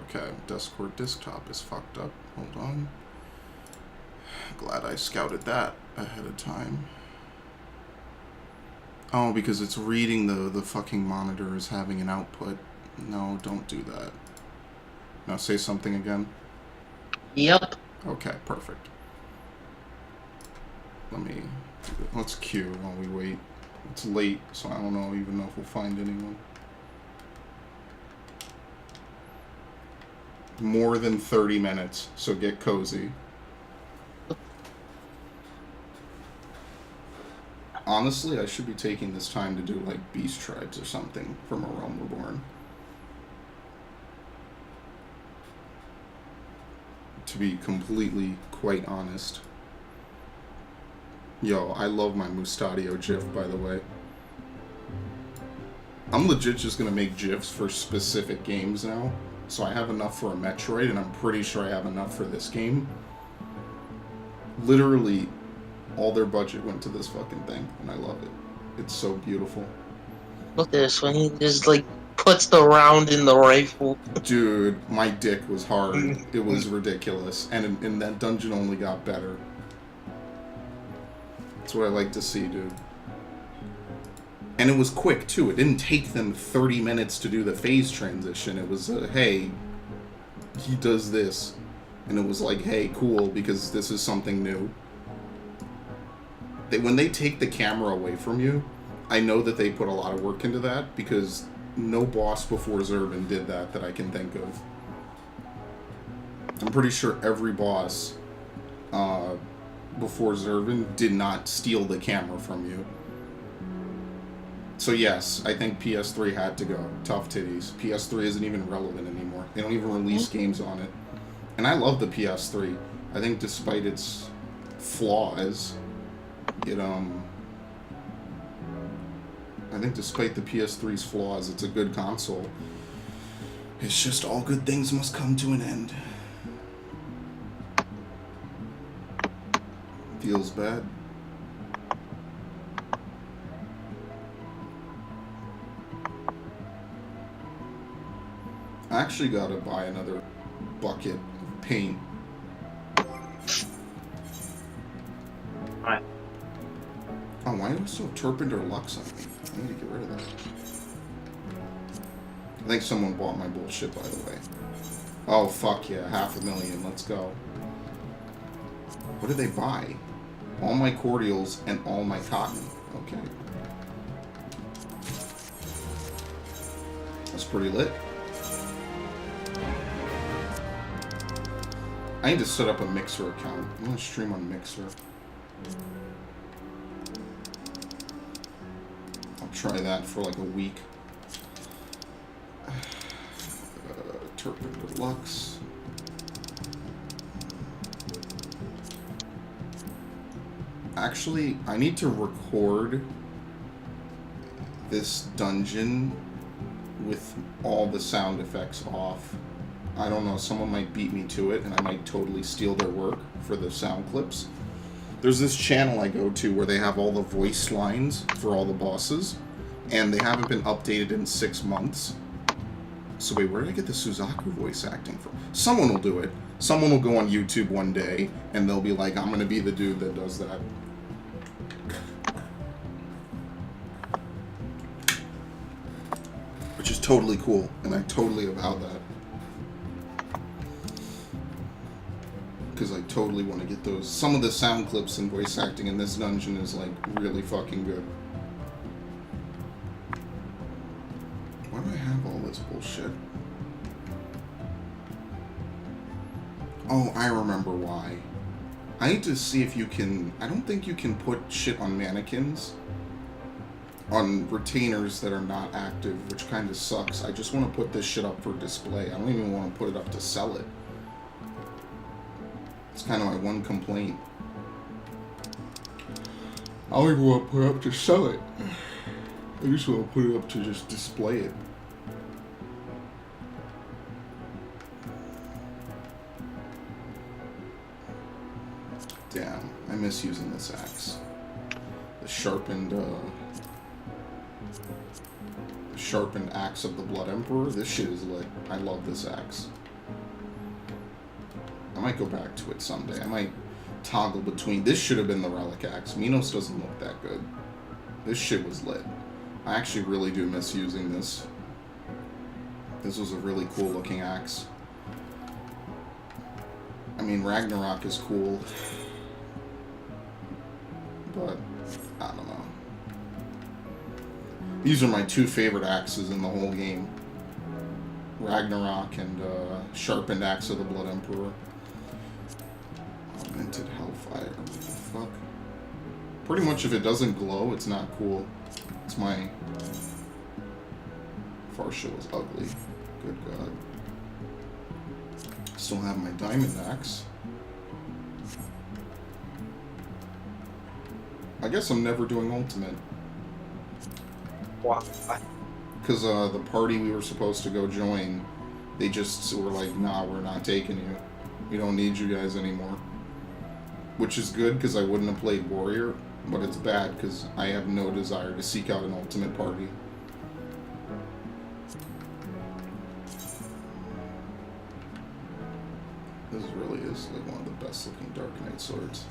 Okay, Discord desktop is fucked up. Hold on. Glad I scouted that ahead of time. Oh, because it's reading the fucking monitor as having an output. No, don't do that. Now say something again. Yep. Okay, perfect. Let's queue while we wait. It's late, so I don't even know if we'll find anyone. More than 30 minutes, so get cozy. Honestly, I should be taking this time to do like Beast Tribes or something from A Realm Reborn. To be completely quite honest. Yo, I love my Mustadio GIF, by the way. I'm legit just gonna make GIFs for specific games now. So I have enough for a Metroid, and I'm pretty sure I have enough for this game. Literally, all their budget went to this fucking thing, and I love it. It's so beautiful. Look at this when he just like puts the round in the rifle. Dude, my dick was hard. It was ridiculous. And that dungeon only got better. That's what I like to see, dude. And it was quick, too. It didn't take them 30 minutes to do the phase transition. It was, hey, he does this. And it was like, hey, cool, because this is something new. When they take the camera away from you, I know that they put a lot of work into that, because no boss before Zurban did that I can think of. I'm pretty sure every boss before Zurban did not steal the camera from you. So yes, I think PS3 had to go. Tough titties. PS3 isn't even relevant anymore. They don't even release games on it. And I love the PS3. I think despite its flaws, I think despite the PS3's flaws, it's a good console. It's just all good things must come to an end. Feels bad. I actually gotta buy another bucket of paint. Alright. Oh, why do I still have Turpin or Lux on me? I need to get rid of that. I think someone bought my bullshit, by the way. Oh, fuck yeah. 500,000. Let's go. What did they buy? All my cordials and all my cotton. Okay. That's pretty lit. I need to set up a Mixer account. I'm gonna stream on Mixer. I'll try that for like a week. Turpin Deluxe. Actually, I need to record this dungeon with all the sound effects off. I don't know, someone might beat me to it, and I might totally steal their work for the sound clips. There's this channel I go to where they have all the voice lines for all the bosses, and they haven't been updated in 6 months. So wait, where did I get the Suzaku voice acting from? Someone will do it. Someone will go on YouTube one day, and they'll be like, I'm gonna be the dude that does that. Which is totally cool, and I totally avow that. Because I totally want to get those. Some of the sound clips and voice acting in this dungeon is like really fucking good. Why do I have all this bullshit? Oh, I remember why. I need to see if you can... I don't think you can put shit on mannequins. On retainers that are not active, which kind of sucks. I just want to put this shit up for display. I don't even want to put it up to sell it. It's kind of my one complaint. I don't even want to put it up to sell it. I just want to put it up to just display it. Damn, I miss using this axe. The sharpened axe of the Blood Emperor. This shit is lit. I love this axe. I might go back to it someday. I might toggle between. This should have been the Relic Axe. Minos doesn't look that good. This shit was lit. I actually really do miss using this. This was a really cool looking axe. I mean, Ragnarok is cool. But, I don't know. These are my two favorite axes in the whole game. Ragnarok and Sharpened Axe of the Blood Emperor. Augmented Hellfire. What the fuck? Pretty much if it doesn't glow, it's not cool. It's my... Farsha was ugly. Good God. Still have my Diamond Axe. I guess I'm never doing Ultimate. Why? Because the party we were supposed to go join, they just were like, nah, we're not taking you. We don't need you guys anymore. Which is good, because I wouldn't have played Warrior, but it's bad, because I have no desire to seek out an Ultimate party. This really is like one of the best looking Dark Knight swords.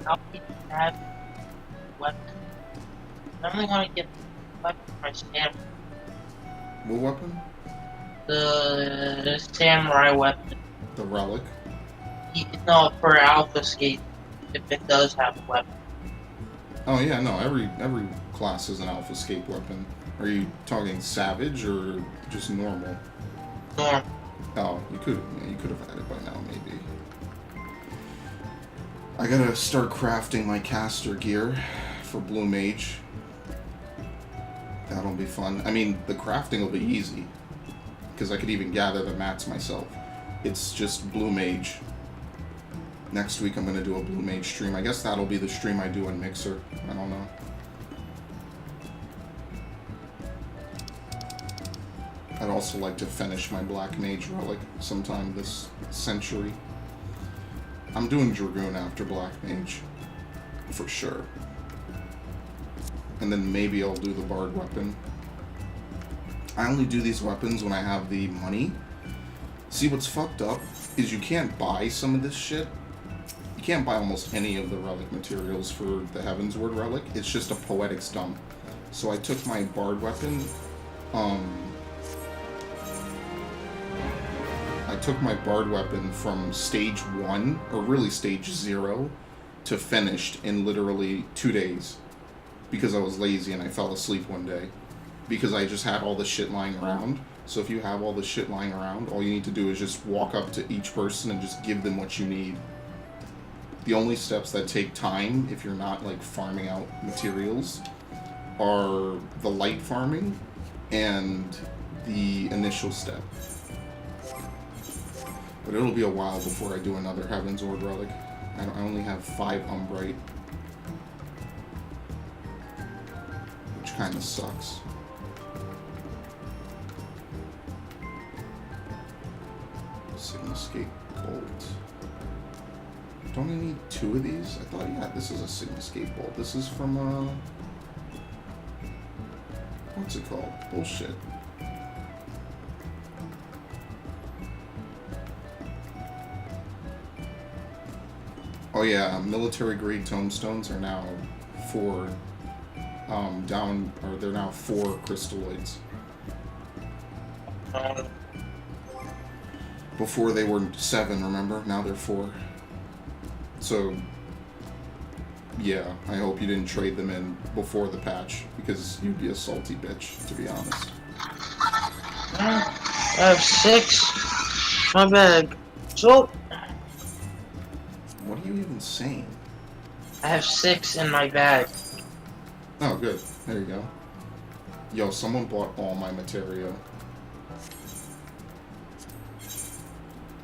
I'll keep that weapon. I only want to get the weapon for samurai. What weapon? The samurai weapon. The Relic. No, for Alpha Skate, if it does have a weapon. Oh yeah, no, every class is an Alpha Escape weapon. Are you talking Savage or just normal? Normal. Oh, you could have had it by now, maybe. I gotta start crafting my caster gear for Blue Mage. That'll be fun. I mean, the crafting will be easy, because I could even gather the mats myself. It's just Blue Mage. Next week I'm gonna do a Blue Mage stream. I guess that'll be the stream I do in Mixer. I don't know. I'd also like to finish my Black Mage Relic sometime this century. I'm doing Dragoon after Black Mage, for sure. And then maybe I'll do the Bard weapon. I only do these weapons when I have the money. See, what's fucked up is you can't buy some of this shit. You can't buy almost any of the relic materials for the Heavensward relic. It's just a poetics dump. So I took my Bard weapon, I took my Bard weapon from stage 1, or really stage 0, to finished in literally 2 days. Because I was lazy and I fell asleep one day. Because I just had all the shit lying around. So if you have all the shit lying around, all you need to do is just walk up to each person and just give them what you need. The only steps that take time, if you're not like farming out materials, are the light farming and the initial step. But it'll be a while before I do another Heavensward relic. I only have 5 Umbrite. Which kind of sucks. Sigmascape Bolt. Don't I need 2 of these? I thought, yeah, this is a Sigmascape Bolt. This is from, what's it called? Bullshit. Oh yeah, military grade tomestones are now 4 they're now 4 crystalloids. Before they were 7, remember? Now they're 4. So yeah, I hope you didn't trade them in before the patch, because you'd be a salty bitch, to be honest. I have 6. My bag. So What are you even saying? I have 6 in my bag. Oh, good. There you go. Yo, someone bought all my materia.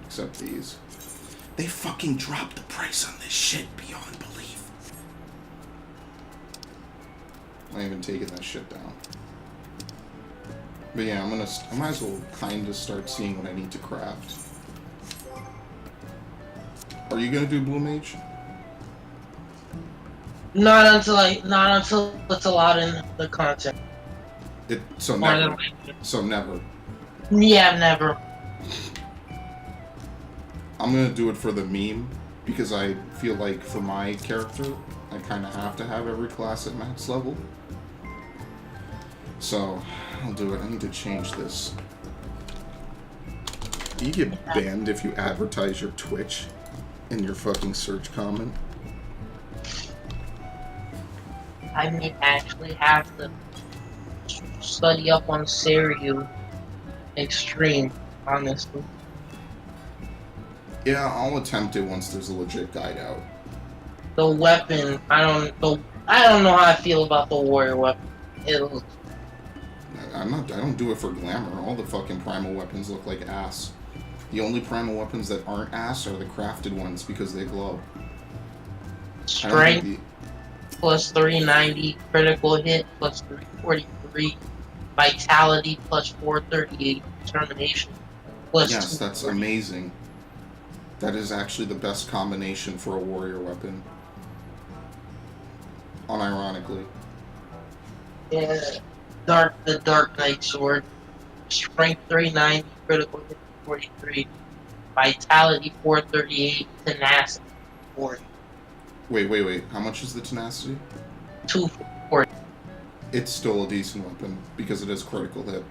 Except these. They fucking dropped the price on this shit beyond belief. I haven't taken that shit down. But yeah, I might as well kind of start seeing what I need to craft. Are you gonna do Blue Mage? Not until it's allowed in the content. So More than never. likely. So never. Yeah, never. I'm gonna do it for the meme because I feel like for my character, I kind of have to have every class at max level. So I'll do it. I need to change this. Do you get banned if you advertise your Twitch in your fucking search comment? I may actually have to study up on Seiryu extreme, honestly. Yeah, I'll attempt it once there's a legit guide out. The weapon, I don't know how I feel about the warrior weapon. It'll, I don't do it for glamour. All the fucking primal weapons look like ass. The only primal weapons that aren't ass are the crafted ones because they glow. strength plus 390, critical hit plus 343, vitality plus 438, determination plus Yes, that's 240. amazing. That is actually the best combination for a warrior weapon. Unironically. Yeah, the Dark Knight sword, strength 390, critical hit 43, vitality 438, tenacity 40, Wait. How much is the tenacity? 240. It's still a decent weapon because it has critical hit.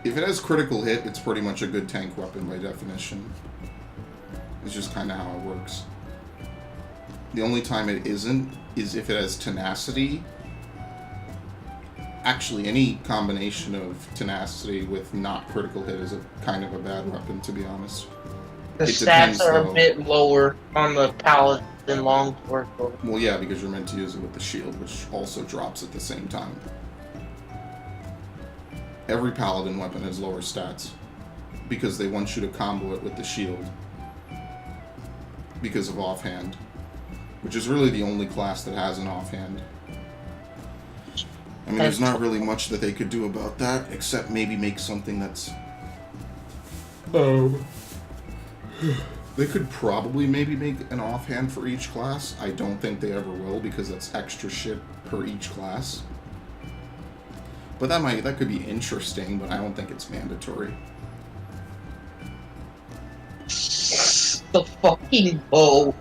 If it has critical hit, it's pretty much a good tank weapon by definition. It's just kind of how it works. The only time it isn't is if it has tenacity. Actually, any combination of tenacity with not critical hit is a kind of a bad weapon, to be honest. The It stats depends, are though. a bit lower on the paladin longsword. Well, yeah, because you're meant to use it with the shield, which also drops at the same time. Every paladin weapon has lower stats because they want you to combo it with the shield because of offhand, which is really the only class that has an offhand. I mean, there's not really much that they could do about that except maybe make something that's... They could probably maybe make an offhand for each class. I don't think they ever will because that's extra shit per each class. But that could be interesting, but I don't think it's mandatory. The fucking bow.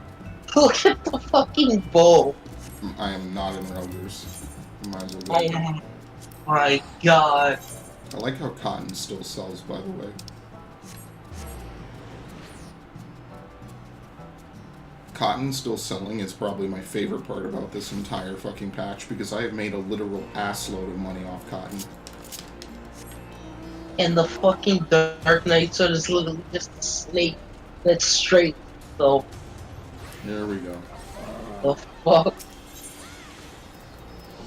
Look at the fucking bow. I am not in Roguers. Might as well go. Oh my god. I like how cotton still sells, by the way. Cotton still selling is probably my favorite part about this entire fucking patch because I have made a literal assload of money off cotton. And the fucking Dark Knight sword is literally just a snake that's straight. So, There we go. the fuck?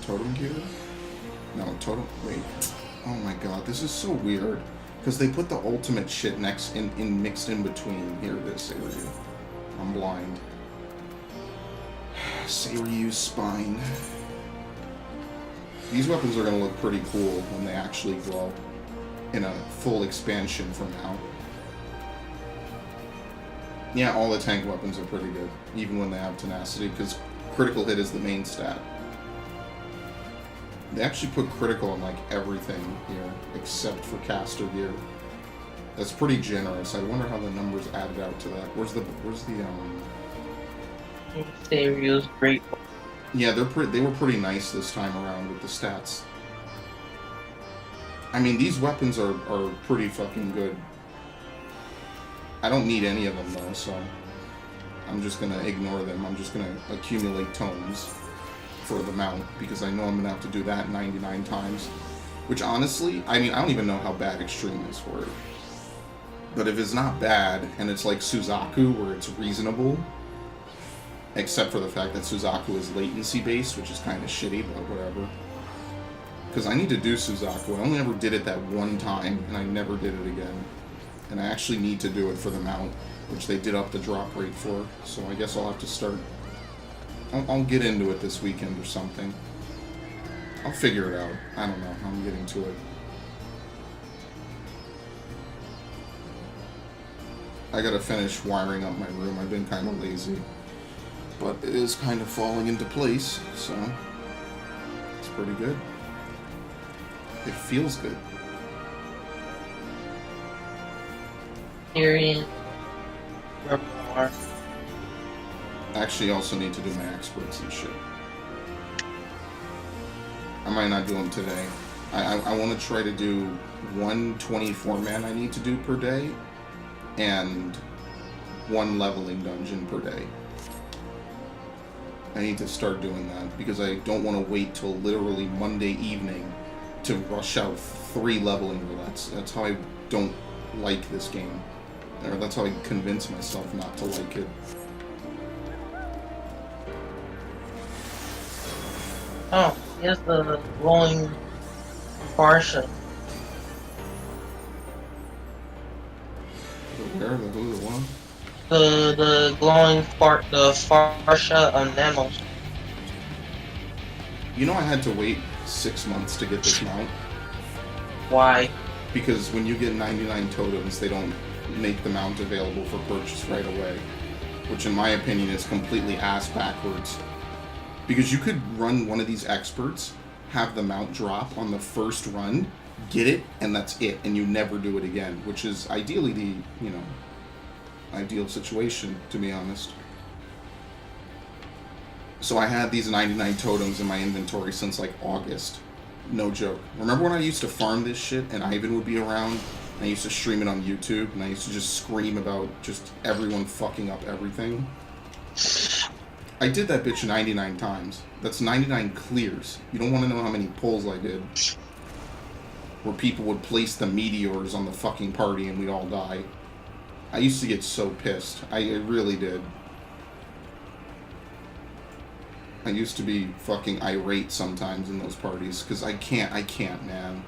Totem gear? No, totem... Wait. Oh my god, this is so weird. Because they put the ultimate shit mixed in between. Here it is, Seiryu. I'm blind. Seiryu's spine. These weapons are going to look pretty cool when they actually glow in a full expansion from now. Yeah, all the tank weapons are pretty good, even when they have tenacity, because critical hit is the main stat. They actually put critical on like everything here, except for caster gear. That's pretty generous. I wonder how the numbers added out to that. Where's the Seiryu's great. Yeah, they were pretty nice this time around with the stats. I mean, these weapons are pretty fucking good. I don't need any of them though, so I'm just gonna ignore them. I'm just gonna accumulate tomes for the mount because I know I'm gonna have to do that 99 times. Which honestly, I mean, I don't even know how bad extreme is for it. But if it's not bad and it's like Suzaku where it's reasonable, except for the fact that Suzaku is latency based, which is kind of shitty, but whatever. Because I need to do Suzaku. I only ever did it that one time, and I never did it again. And I actually need to do it for the mount, which they did up the drop rate for. So I guess I'll have to start... I'll get into it this weekend or something. I'll figure it out. I don't know. I'm getting to it. I gotta finish wiring up my room. I've been kind of lazy. But it is kind of falling into place, so it's pretty good. It feels good. Tyrion. More. I actually also need to do my experts and shit. I might not do them today. I want to try to do 1 man I need to do per day, and 1 leveling dungeon per day. I need to start doing that because I don't want to wait till literally Monday evening to rush out 3 leveling roulettes. That's how I don't like this game. Or that's how I convince myself not to like it. Oh, here's the glowing Barsha. Where? The blue one? The glowing the Farsha on Nemos. You know I had to wait 6 months to get this mount? Why? Because when you get 99 totems, they don't make the mount available for purchase right away. Which in my opinion is completely ass backwards. Because you could run one of these experts, have the mount drop on the first run, get it, and that's it, and you never do it again. Which is ideally the, ideal situation, to be honest. So I had these 99 totems in my inventory since like August. No joke. Remember when I used to farm this shit and Ivan would be around? And I used to stream it on YouTube and I used to just scream about just everyone fucking up everything? I did that bitch 99 times. That's 99 clears. You don't want to know how many pulls I did. Where people would place the meteors on the fucking party and we'd all die. I used to get so pissed. I really did. I used to be fucking irate sometimes in those parties, because I can't, man.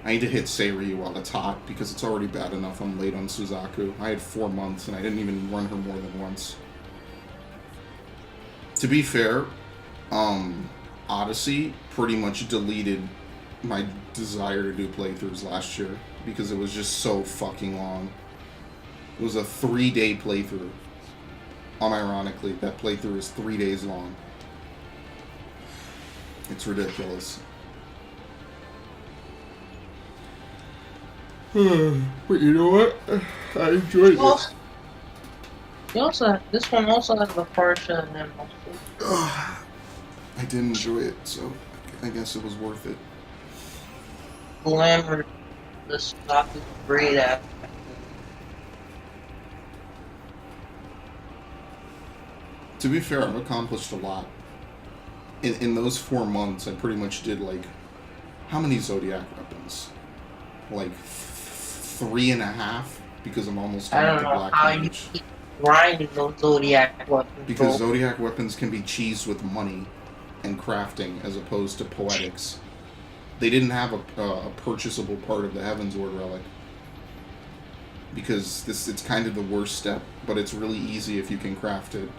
I need to hit Seiryu while it's hot, because it's already bad enough I'm late on Suzaku. I had 4 months, and I didn't even run her more than once. To be fair, Odyssey pretty much deleted my desire to do playthroughs last year, because it was just so fucking long. It was a 3-day playthrough. Unironically, that playthrough is 3 days long. It's ridiculous. But you know what? I enjoyed this. This one also has the Farsha and Nemos. I did enjoy it, so I guess it was worth it. Glamour, the Suzaku great at. To be fair, I've accomplished a lot. In those 4 months, I pretty much did, like, how many Zodiac weapons? Like, 3.5? Because I'm almost done with the Black how Mage. you keep grinding those Zodiac weapons. Because Zodiac weapons can be cheesed with money and crafting as opposed to poetics. They didn't have a purchasable part of the Heavensward relic. Because it's kind of the worst step, but it's really easy if you can craft it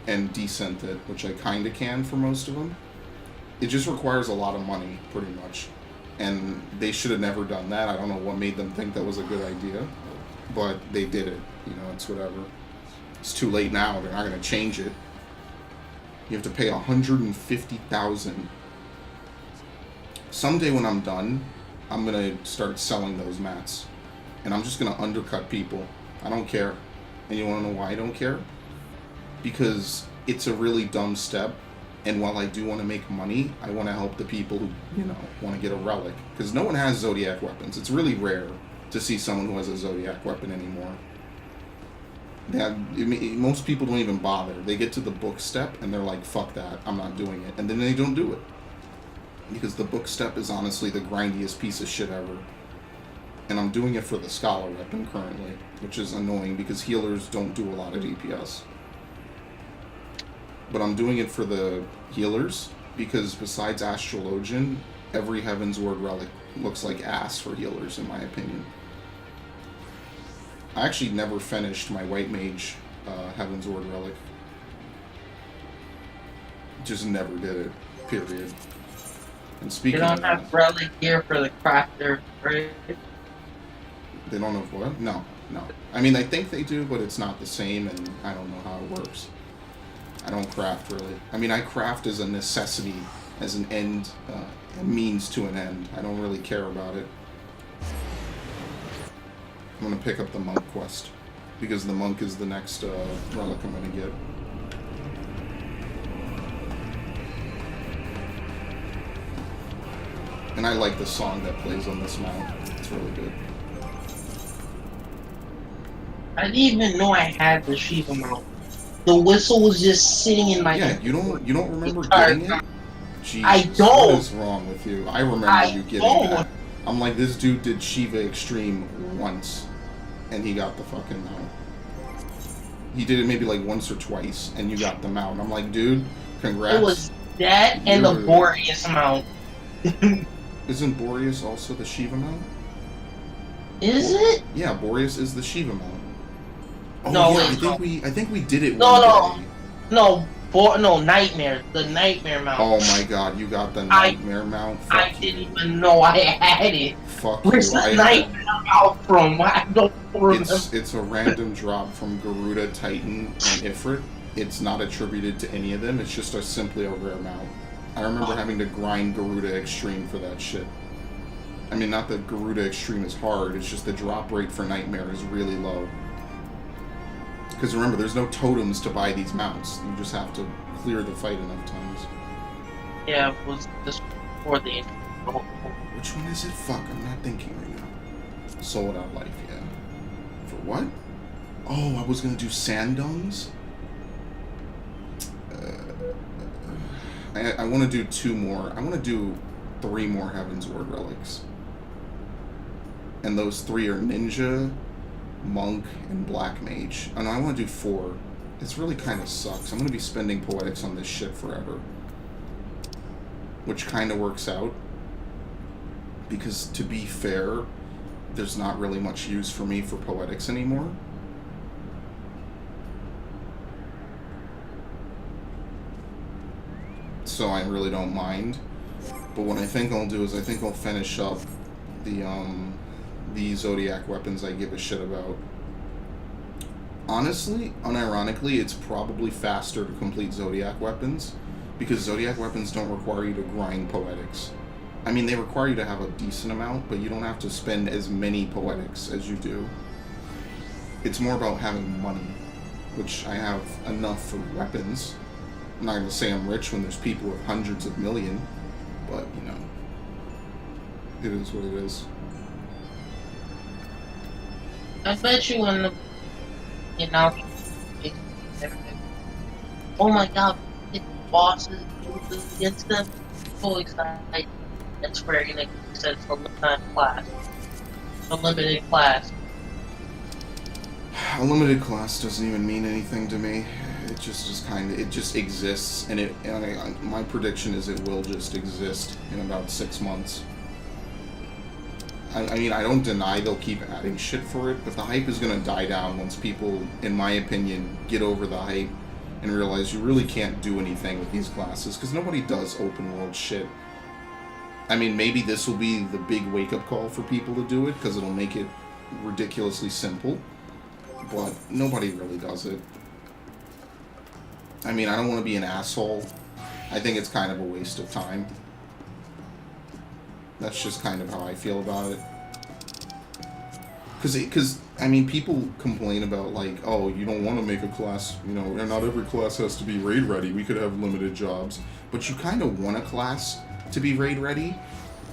and descent it, which I kind of can for most of them. It just requires a lot of money, pretty much. And they should have never done that. I don't know what made them think that was a good idea, but they did it. It's whatever. It's too late now. They're not going to change it. You have to pay $150,000. Someday when I'm done, I'm going to start selling those mats. And I'm just going to undercut people. I don't care. And you want to know why I don't care? Because it's a really dumb step, and while I do want to make money, I want to help the people who, want to get a relic. Because no one has Zodiac weapons. It's really rare to see someone who has a Zodiac weapon anymore. Most people don't even bother. They get to the book step, and they're like, fuck that, I'm not doing it. And then they don't do it. Because the book step is honestly the grindiest piece of shit ever. And I'm doing it for the Scholar weapon currently, which is annoying because healers don't do a lot of DPS. But I'm doing it for the healers, because besides Astrologian, every Heavensward relic looks like ass for healers, in my opinion. I actually never finished my White Mage Heavensward relic. Just never did it, period. And speaking They of don't have relic gear for the crafter, right? They don't have what? No. I mean, I think they do, but it's not the same, and I don't know how it works. I don't craft, really. I mean, I craft as a necessity as an end, a means to an end. I don't really care about it. I'm gonna pick up the monk quest because the monk is the next relic I'm gonna get. And I like the song that plays on this mount. It's really good. I didn't even know I had the Shiva mount. The whistle was just sitting in my Yeah, you don't remember entire getting it? Jesus, I don't. what is wrong with you? I remember you getting that. I'm like, this dude did Shiva Extreme once, and he got the fucking mount. He did it maybe like once or twice, and you got the mount. I'm like, dude, congrats. It was that and the Boreas mount. Isn't Boreas also the Shiva mount? Is it? Yeah, Boreas is the Shiva mount. Oh No, yeah, wait, I think we did it No, one day. no, Nightmare. The Nightmare mount. Oh my god, you got the Nightmare mount? Fuck I didn't even know I had it. Fuck Where's you. the Nightmare mount from? I don't remember. It's a random drop from Garuda, Titan, and Ifrit. It's not attributed to any of them. It's just simply a rare mount. I remember having to grind Garuda Extreme for that shit. I mean, not that Garuda Extreme is hard, it's just the drop rate for Nightmare is really low. Because remember, there's no totems to buy these mounts. You just have to clear the fight enough times. Yeah, it was just before the intro. Which one is it? Fuck, I'm not thinking right now. Sold Out Life, yeah. For what? Oh, I was gonna do Sand Dungs? I want to do 2 more. I want to do 3 more Heaven's Ward relics. And those 3 are Ninja, Monk, and Black Mage. Oh no, I want to do 4. This really kind of sucks. I'm going to be spending Poetics on this shit forever. Which kind of works out. Because, to be fair, there's not really much use for me for Poetics anymore. So I really don't mind. But what I think I'll do is I think I'll finish up the Zodiac weapons I give a shit about. Honestly, unironically, it's probably faster to complete Zodiac weapons because Zodiac weapons don't require you to grind Poetics. I mean, they require you to have a decent amount, but you don't have to spend as many Poetics as you do. It's more about having money, which I have enough for weapons. I'm not going to say I'm rich when there's people with hundreds of million, but, you know, it is what it is. I bet you when the, you know, oh my god, the bosses against them, so excited. That's where you're gonna set for limited class. A limited class. A limited class doesn't even mean anything to me. It just kind of, it just exists, and my prediction is it will just exist in about 6 months. I mean, I don't deny they'll keep adding shit for it, but the hype is going to die down once people, in my opinion, get over the hype and realize you really can't do anything with these classes, because nobody does open world shit. I mean, maybe this will be the big wake-up call for people to do it, because it'll make it ridiculously simple, but nobody really does it. I mean, I don't want to be an asshole. I think it's kind of a waste of time. That's just kind of how I feel about it. Because, I mean, people complain about, like, oh, you don't want to make a class, you know, not every class has to be raid ready. We could have limited jobs. But you kind of want a class to be raid ready.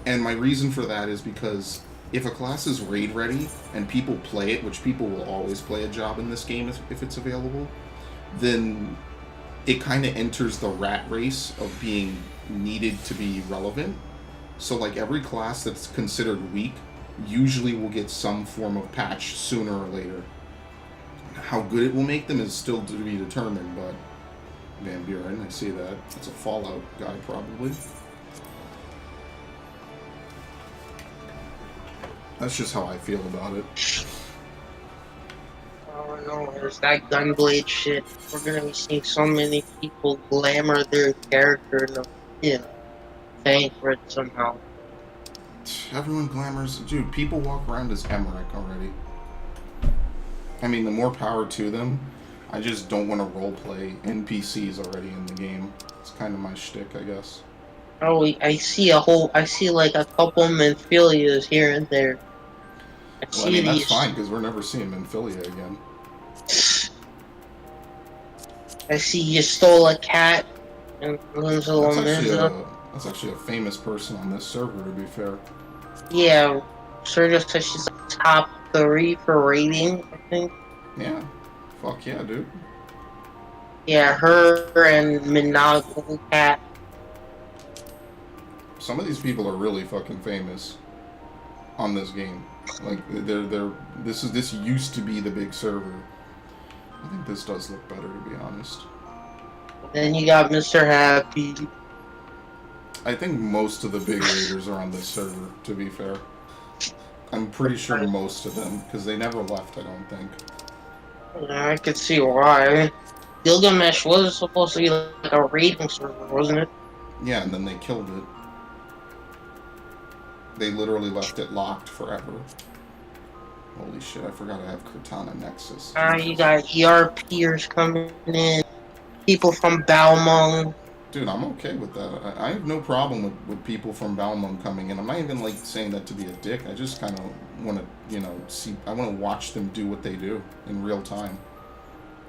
And my reason for that is because if a class is raid ready and people play it, which people will always play a job in this game if it's available, then it kind of enters the rat race of being needed to be relevant. So, like, every class that's considered weak usually will get some form of patch sooner or later. How good it will make them is still to be determined, but Van Buren, I see that. That's a Fallout guy, probably. That's just how I feel about it. Oh no, there's that Gunblade shit. We're gonna be seeing so many people glamour their character and, you know, paying for it somehow. Everyone glamours. Dude, people walk around as Emmerich already. I mean, the more power to them. I just don't want to roleplay NPCs already in the game. It's kind of my shtick, I guess. Oh, I see like a couple Menphilias here and there. I Well, I see mean, that's these. fine because we're never seeing Minfilia again. I see you stole a cat and That's Lindsay actually Mesa. a famous person on this server, to be fair. Yeah, Sergio says she's like top 3 for rating, I think. Yeah. Fuck yeah, dude. Yeah, her and Minago Cat. Some of these people are really fucking famous on this game. Like they're this used to be the big server. I think this does look better, to be honest. Then you got Mr. Happy. I think most of the big raiders are on this server, to be fair. I'm pretty sure most of them, because they never left, I don't think. I could see why. Gilgamesh was supposed to be like a rating server, wasn't it? Yeah, and then they killed it. They literally left it locked forever. Holy shit, I forgot I have Cortana Nexus. You Jesus. got ERPers coming in, people from Balmung. Dude, I'm okay with that. I have no problem with people from Balmung coming in. I'm not even like saying that to be a dick. I just kind of want to, see. I want to watch them do what they do in real time.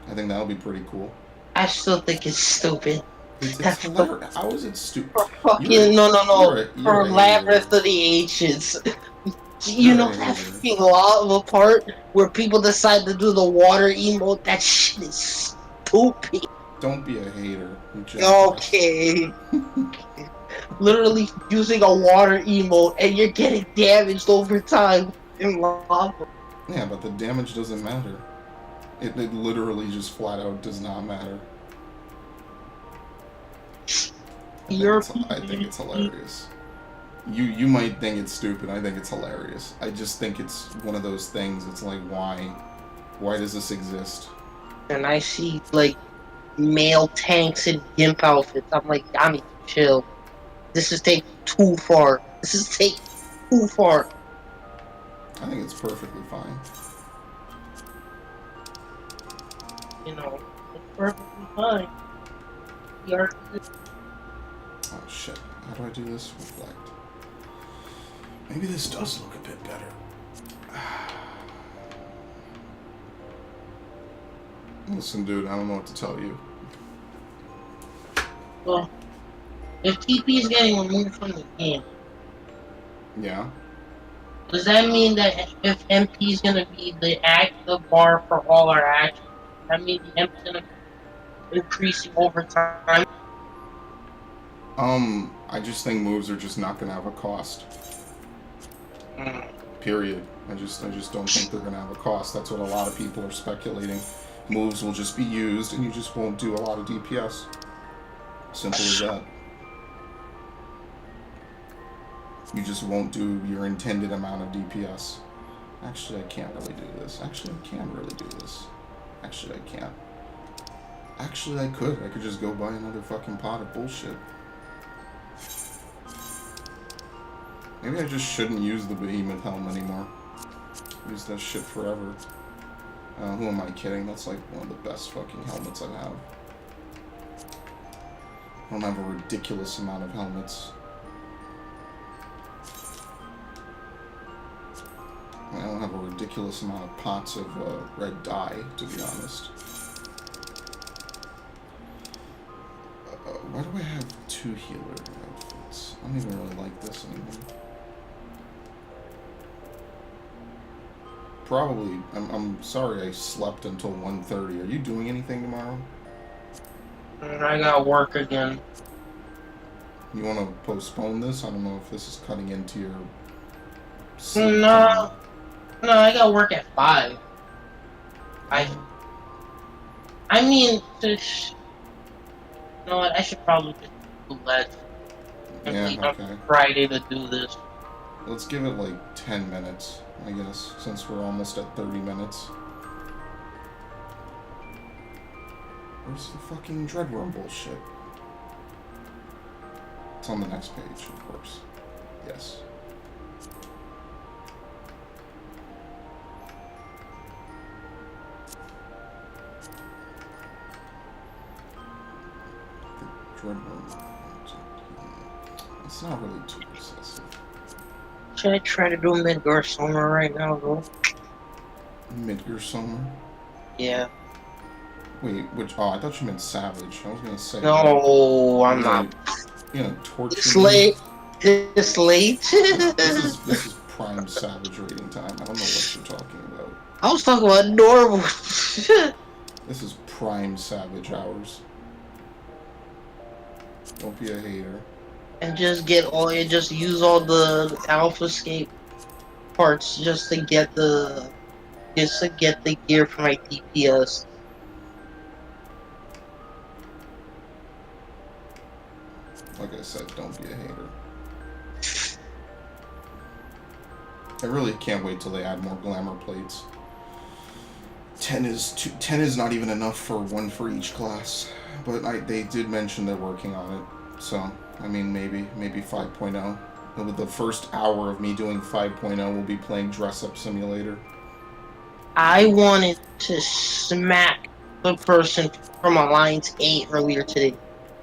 I think that'll be pretty cool. I still think it's stupid. It's That's for, hilarious. How is it stupid? for You're fucking no. you're For a hater. Labyrinth of the Ancients. You You're know a that hater. fucking lava part where people decide to do the water emote? That shit is stupid. Don't be a hater, you jackass. Okay. Literally using a water emote and you're getting damaged over time in lava. Yeah, but the damage doesn't matter. It literally just flat out does not matter. You're I think it's hilarious. You might think it's stupid. I think it's hilarious. I just think it's one of those things. It's like why does this exist? and I see like male tanks in gimp outfits. I'm like, I need to chill. This is taking too far. This is taking too far. I think it's perfectly fine. It's perfectly fine. You're Oh shit! How do I do this? Reflect. Maybe this does look a bit better. Listen, dude, I don't know what to tell you. well, if TP is getting removed from the game, Yeah. does that mean that if MP is gonna be the active bar for all our actions, that means the MP is gonna be increasing over time? I just think moves are just not gonna have a cost. Mm. Period. I just don't think they're gonna have a cost. That's what a lot of people are speculating. Moves will just be used, and you just won't do a lot of DPS. Simple as that. You just won't do your intended amount of DPS. Actually, I can't really do this. Actually, I can really do this. Actually, I can't. Actually, I could. I could just go buy another fucking pot of bullshit. Maybe I just shouldn't use the Behemoth Helm anymore. Use that shit forever. Who am I kidding? That's like one of the best fucking helmets I have. I don't have a ridiculous amount of helmets. I don't have a ridiculous amount of pots of red dye, to be honest. Why do I have 2 healer outfits? I don't even really like this anymore. Probably. I'm sorry I slept until 1:30. Are you doing anything tomorrow? I got work again. You want to postpone this? I don't know if this is cutting into your sleep No, time. no, I got work at 5. I mean, you know what? I should probably just do that. And Yeah, leave on okay. Friday to do this. Let's give it like 10 minutes, I guess, since we're almost at 30 minutes. Where's the fucking Dreadworm bullshit? It's on the next page, of course. Yes. The Dreadworm. It's not really too excessive. Should I try to do Midgar Summer right now, though? Midgar Summer? Yeah. Wait, which? Oh, I thought you meant Savage. I was gonna say. No, I'm not. You know, torture It's me. late. It's late. This is prime Savage rating time. I don't know what you're talking about. I was talking about normal. This is prime Savage hours. Don't be a hater. And just use all the Alpha Escape parts just to get the gear for my DPS. Like I said, don't be a hater. I really can't wait till they add more glamour plates. 10 is not even enough for one for each class, but they did mention they're working on it. So I mean, maybe 5.0. And with the first hour of me doing 5.0, we'll be playing Dress Up Simulator. I wanted to smack the person from Alliance 8 earlier today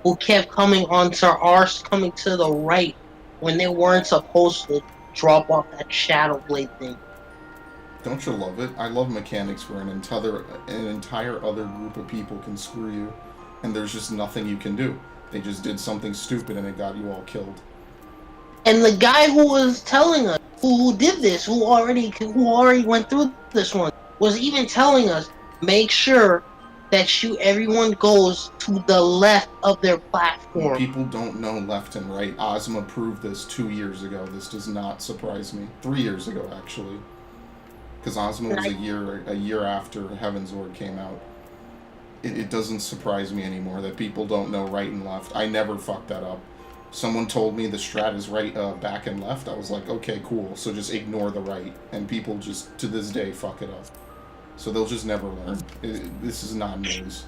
who kept coming coming to the right when they weren't supposed to drop off that Shadow Blade thing. Don't you love it? I love mechanics where an entire other group of people can screw you, and there's just nothing you can do. They just did something stupid and it got you all killed. And the guy who was telling us, who did this, who already went through this one, was even telling us, make sure that everyone goes to the left of their platform. People don't know left and right. Ozma proved this 2 years ago. This does not surprise me. 3 years ago, actually. Because Ozma was a year after Heavensward came out. It doesn't surprise me anymore that people don't know right and left. I never fucked that up. Someone told me the strat is right, back and left. I was like, okay, cool. So just ignore the right. And people just, to this day, fuck it up. So they'll just never learn. This is not news.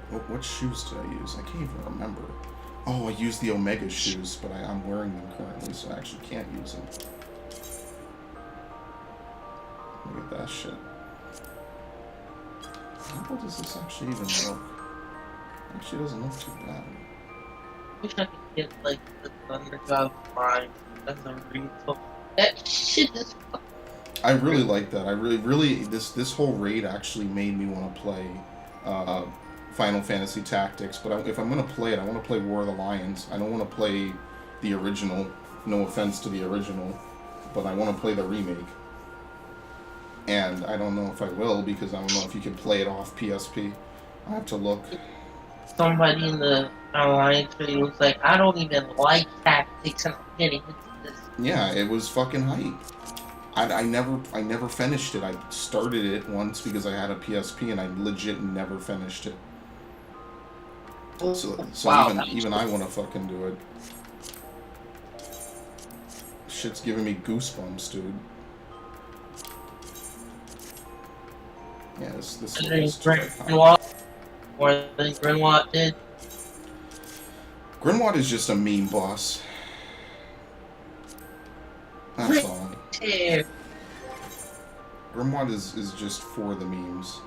What shoes did I use? I can't even remember. Oh, I used the Omega shoes, but I'm wearing them currently, so I actually can't use them. Look at that shit. How does this actually even look? Actually doesn't look too bad. Wish I could get like the Thunder God Prime as a refill. That shit is. I really like that. I really this whole raid actually made me want to play Final Fantasy Tactics. But if I'm gonna play it, I want to play War of the Lions. I don't want to play the original. No offense to the original, but I want to play the remake. And I don't know if I will because I don't know if you can play it off PSP. I have to look. Somebody in the Alliance video was like, I don't even like tactics and I'm getting into this. Yeah, it was fucking hype. I never finished it. I started it once because I had a PSP and I legit never finished it. So wow, even I want to fucking do it. Shit's giving me goosebumps, dude. Yeah, this is Grinwald, more than Grinwald did. Grinwald is just a mean boss. That's all. Grinwald is just for the memes.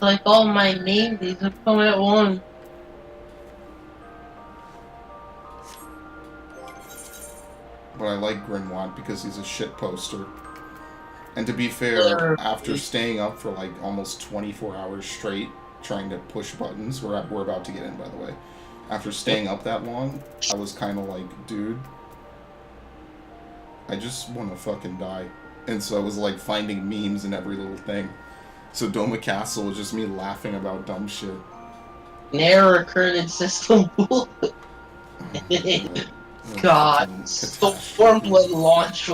Like all my memes, these are come at once. But I like Grinwald because he's a shit poster. And to be fair, after staying up for like almost 24 hours straight trying to push buttons, we're about to get in, by the way. After staying up that long, I was kind of like, dude, I just want to fucking die. And so I was like finding memes in every little thing. So Doma Castle was just me laughing about dumb shit. Never occurred in system. God, Stormblood launch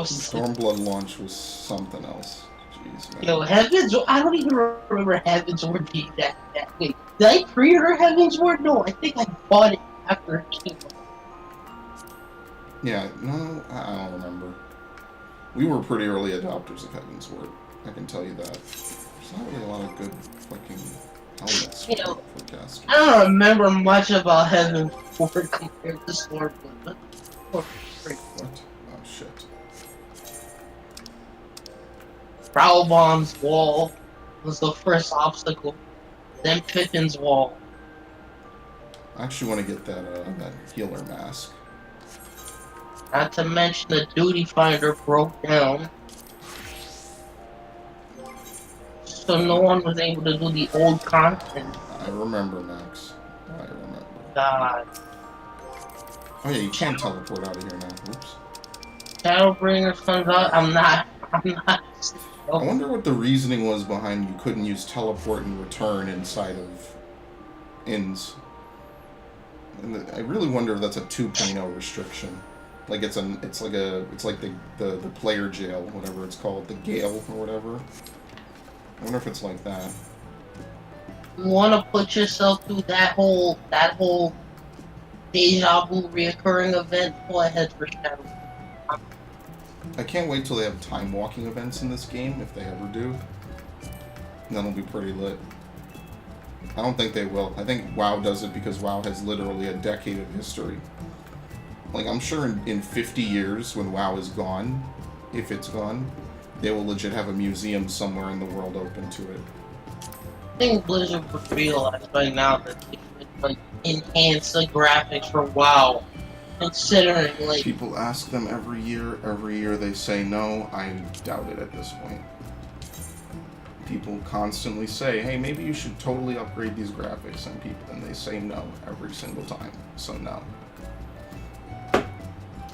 was something else. Jeez, man. Yo, Heavens, I don't even remember Heavensward being that wait. Did I pre-order Heavensward? No, I think I bought it after it came out. Yeah, no, I don't remember. We were pretty early adopters of Heavensward. I can tell you that. There's not really a lot of good fucking helmets for cast. I don't remember much about Heavensward compared to Stormblood. What? Oh shit. Prowl Bomb's wall was the first obstacle. Then Pippin's wall. I actually want to get that healer mask. Not to mention the duty finder broke down. So no one was able to do the old content. I remember, Max. I remember. God. Oh yeah, you can teleport out of here now. Oops. Shadowbringer comes out. I'm not. I wonder what the reasoning was behind you couldn't use teleport and return inside of inns. And I really wonder if that's a 2.0 restriction. Like it's like the player jail, whatever it's called, the Gale or whatever. I wonder if it's like that. You want to put yourself through that whole deja vu reoccurring event? Go ahead for Shadow. I can't wait till they have time walking events in this game, if they ever do. That'll be pretty lit. I don't think they will. I think WoW does it because WoW has literally a decade of history. Like, I'm sure in 50 years, when WoW is gone, if it's gone, they will legit have a museum somewhere in the world open to it. I think Blizzard would realize by now that they should like enhance the graphics for WoW, considering like People ask them every year they say no. I doubt it at this point. People constantly say, hey, maybe you should totally upgrade these graphics, and they say no every single time. So no.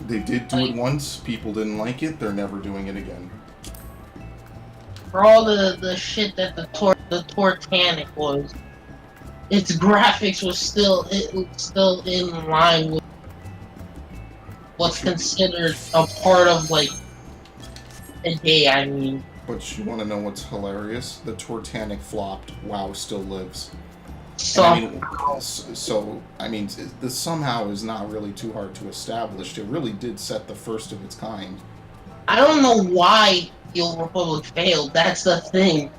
They did do it once, people didn't like it, they're never doing it again. for all the shit that the Tortanic was, its graphics was still in line with what's considered a part of like a day. I mean, But you want to know what's hilarious? The Tortanic flopped. WoW still lives. somehow. I mean, this somehow is not really too hard to establish. It really did set the first of its kind. I don't know why the Old Republic failed. That's the thing.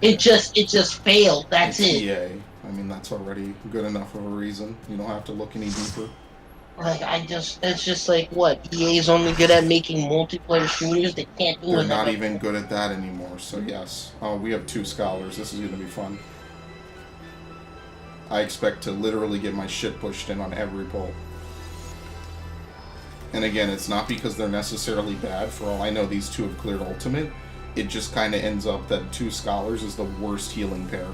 It just failed. That's It's it. EA. I mean, that's already good enough of a reason. You don't have to look any deeper. Like it's just like what EA's only good at making multiplayer shooters. They can't do They're it. not even good at that anymore, so yes. Oh, we have 2 scholars. This is going to be fun. I expect to literally get my shit pushed in on every poll. And again, it's not because they're necessarily bad. For all I know, these 2 have cleared Ultimate. It just kind of ends up that 2 scholars is the worst healing pair.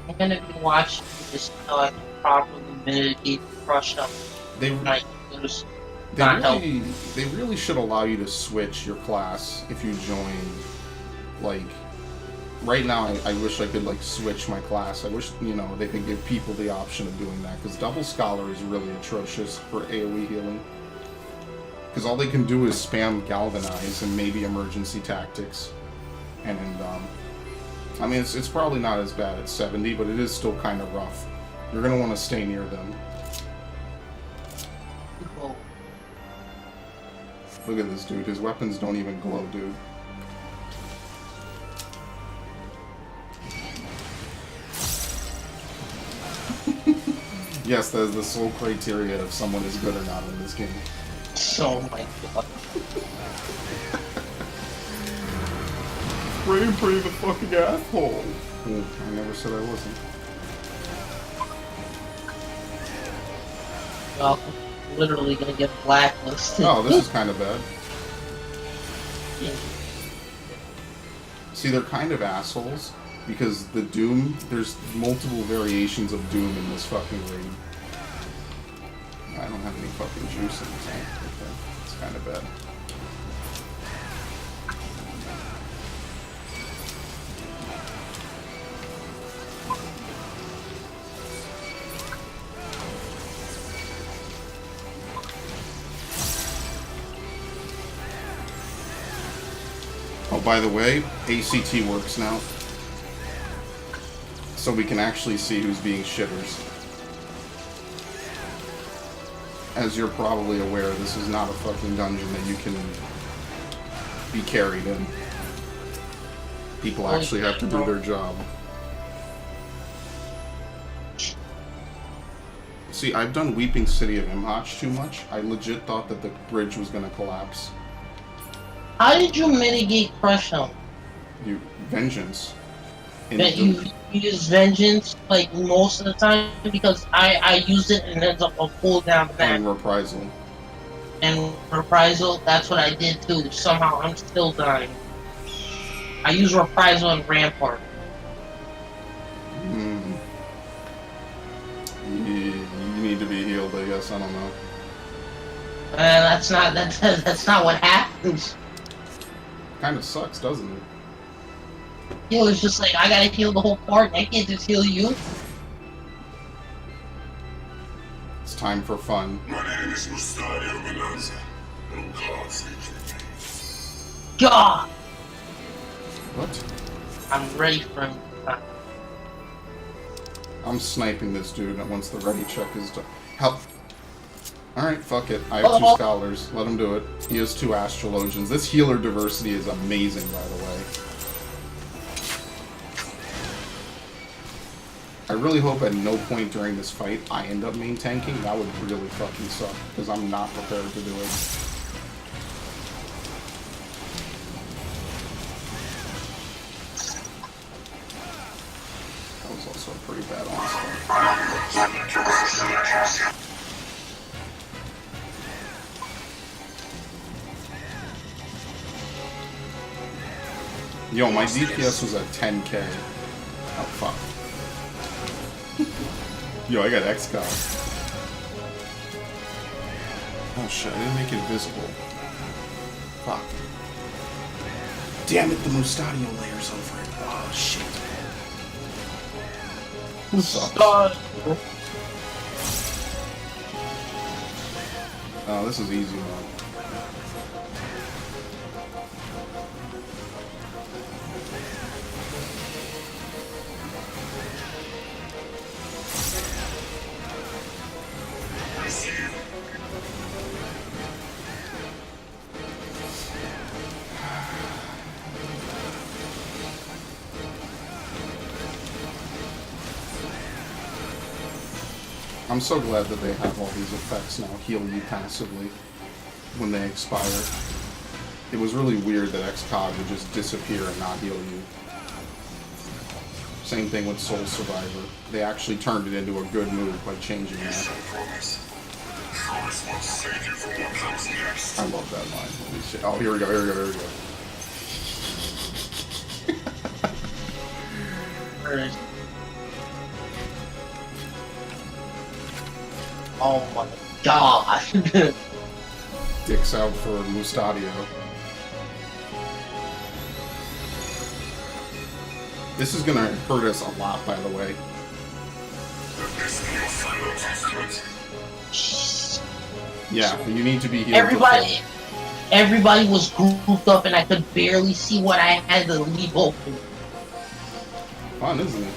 I'm gonna be watching this so I can properly mitigate the crush up. They They really should allow you to switch your class if you join. Like, right now, I wish I could like switch my class. I wish they could give people the option of doing that, because double scholar is really atrocious for AoE healing. Because all they can do is spam galvanize and maybe emergency tactics, and I mean it's probably not as bad at 70, but it is still kind of rough. You're gonna want to stay near them. Look at this dude. His weapons don't even glow, dude. Yes, that is the sole criteria if someone is good or not in this game. Oh my god. Bravery the fucking asshole. Ooh, I never said I wasn't. Well, literally gonna get blacklisted. Oh, this is kind of bad. See, they're kind of assholes, because the Doom, there's multiple variations of Doom in this fucking raid. I don't have any fucking juice in the tank. Okay. It's kind of bad. Oh, by the way, ACT works now. So we can actually see who's being shitters. As you're probably aware, this is not a fucking dungeon that you can be carried in. People actually have to do their job. See, I've done Weeping City of Imhotch too much. I legit thought that the bridge was gonna collapse. How did you mitigate crush him? Vengeance. That you use Vengeance like most of the time because I use it and it ends up a cooldown back. And Reprisal. And Reprisal, that's what I did too. Somehow I'm still dying. I use Reprisal and Rampart. You need to be healed, I guess. I don't know. That's not what happens. Kind of sucks, doesn't it? It's just like I gotta heal the whole party. I can't just heal you. It's time for fun. My name is Mustadio Bonanza. No cause God, What? I'm ready for him. I'm sniping this dude once the ready check is done. Help. Alright, fuck it. I have 2 scholars. Let him do it. He has 2 astrologians. This healer diversity is amazing, by the way. I really hope at no point during this fight I end up main tanking. That would really fucking suck, because I'm not prepared to do it. That was also a pretty bad onslaught. Yo, my DPS was at 10k. Oh, fuck. Yo, I got XCOM. Oh shit, I didn't make it visible. Fuck. Damn it, the Mustadio layer's over it. Oh shit. What's up? Oh, this is easy mode. I'm so glad that they have all these effects now, heal you passively when they expire. It was really weird that XCOG would just disappear and not heal you. Same thing with Soul Survivor. They actually turned it into a good move by changing that. I love that line. Holy shit. Oh, here we go, here we go, here we go. Alright. Oh my god. Dicks out for Mustadio. This is gonna hurt us a lot, by the way. Yeah, you need to be healed. Everybody was grouped up and I could barely see what I had to leave open. Fun, isn't it?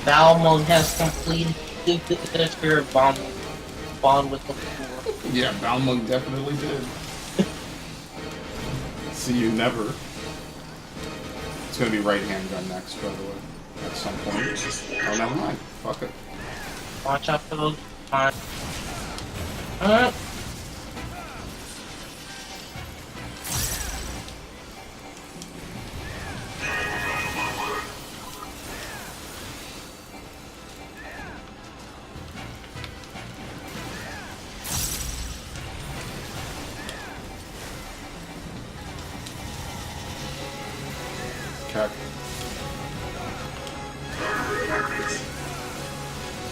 Balmung has completed the spirit bond with the floor. Yeah, Balmung definitely did. See you never. It's gonna be right handgun next, by the way. At some point. Oh, never mind. Fuck it. Watch out for those. Cack.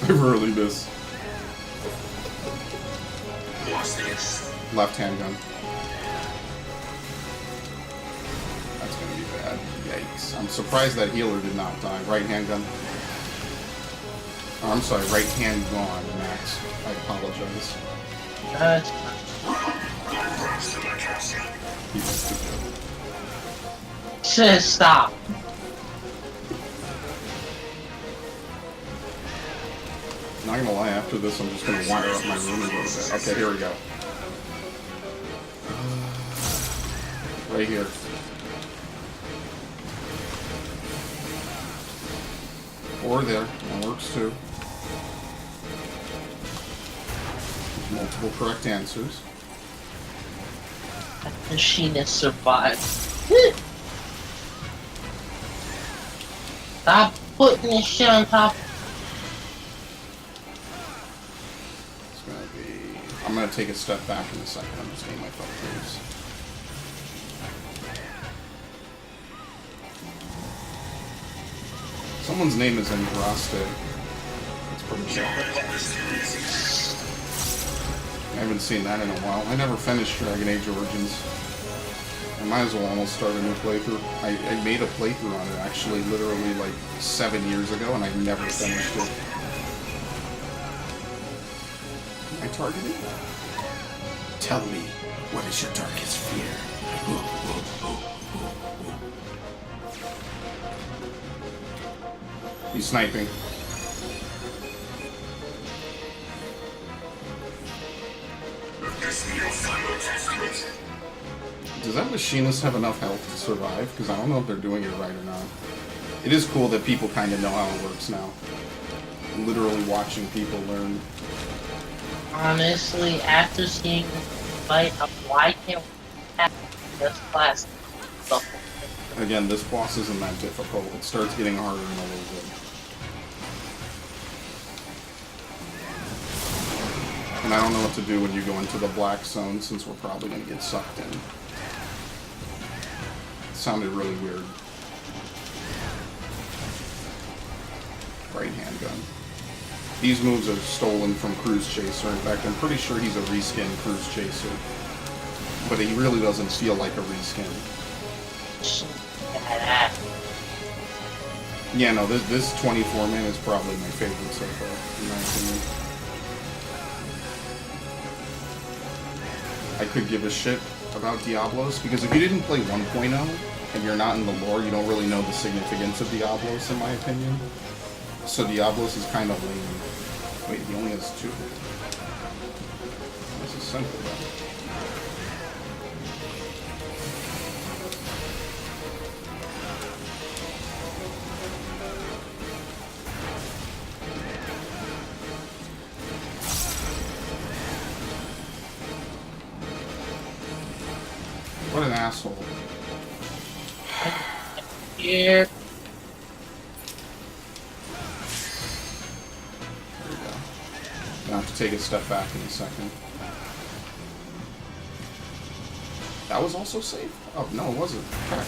I really miss. Left handgun. That's gonna be bad. Yikes. I'm surprised that healer did not die. Right handgun. Oh, I'm sorry, right hand gone, Max. I apologize. He's stupid. Says stop. Not gonna lie, after this I'm just gonna wire up my room a little bit. Okay, here we go. Right here. Or there. That works too. Multiple correct answers. machinist survived. Stop putting this shit on top. It's gonna be. I'm gonna take a step back in a second. I'm just getting my thought please. Someone's name is Andraste. That's pretty cool. I haven't seen that in a while. I never finished Dragon Age Origins. I might as well almost start a new playthrough. I made a playthrough on it actually literally like 7 years ago and I never finished it. Am I targeted? Tell me, what is your darkest fear? He's sniping. Does that machinist have enough health to survive? Because I don't know if they're doing it right or not. It is cool that people kind of know how it works now. Literally watching people learn. Honestly, after seeing the fight, why can't we have this class? Again, this boss isn't that difficult. It starts getting harder in a little bit. And I don't know what to do when you go into the black zone since we're probably going to get sucked in. It sounded really weird. Right handgun. These moves are stolen from Cruise Chaser. In fact, I'm pretty sure he's a reskin Cruise Chaser. But he really doesn't feel like a reskin. Yeah, no, this 24-man is probably my favorite so far, in my opinion. I could give a shit about Diablos, because if you didn't play 1.0, and you're not in the lore, you don't really know the significance of Diablos, in my opinion. So Diablos is kind of lame. Wait, he only has 2. This is simple, though. What an asshole. Here. There we go. Gonna have to take a step back in a second. That was also safe? Oh, no, it wasn't. Okay.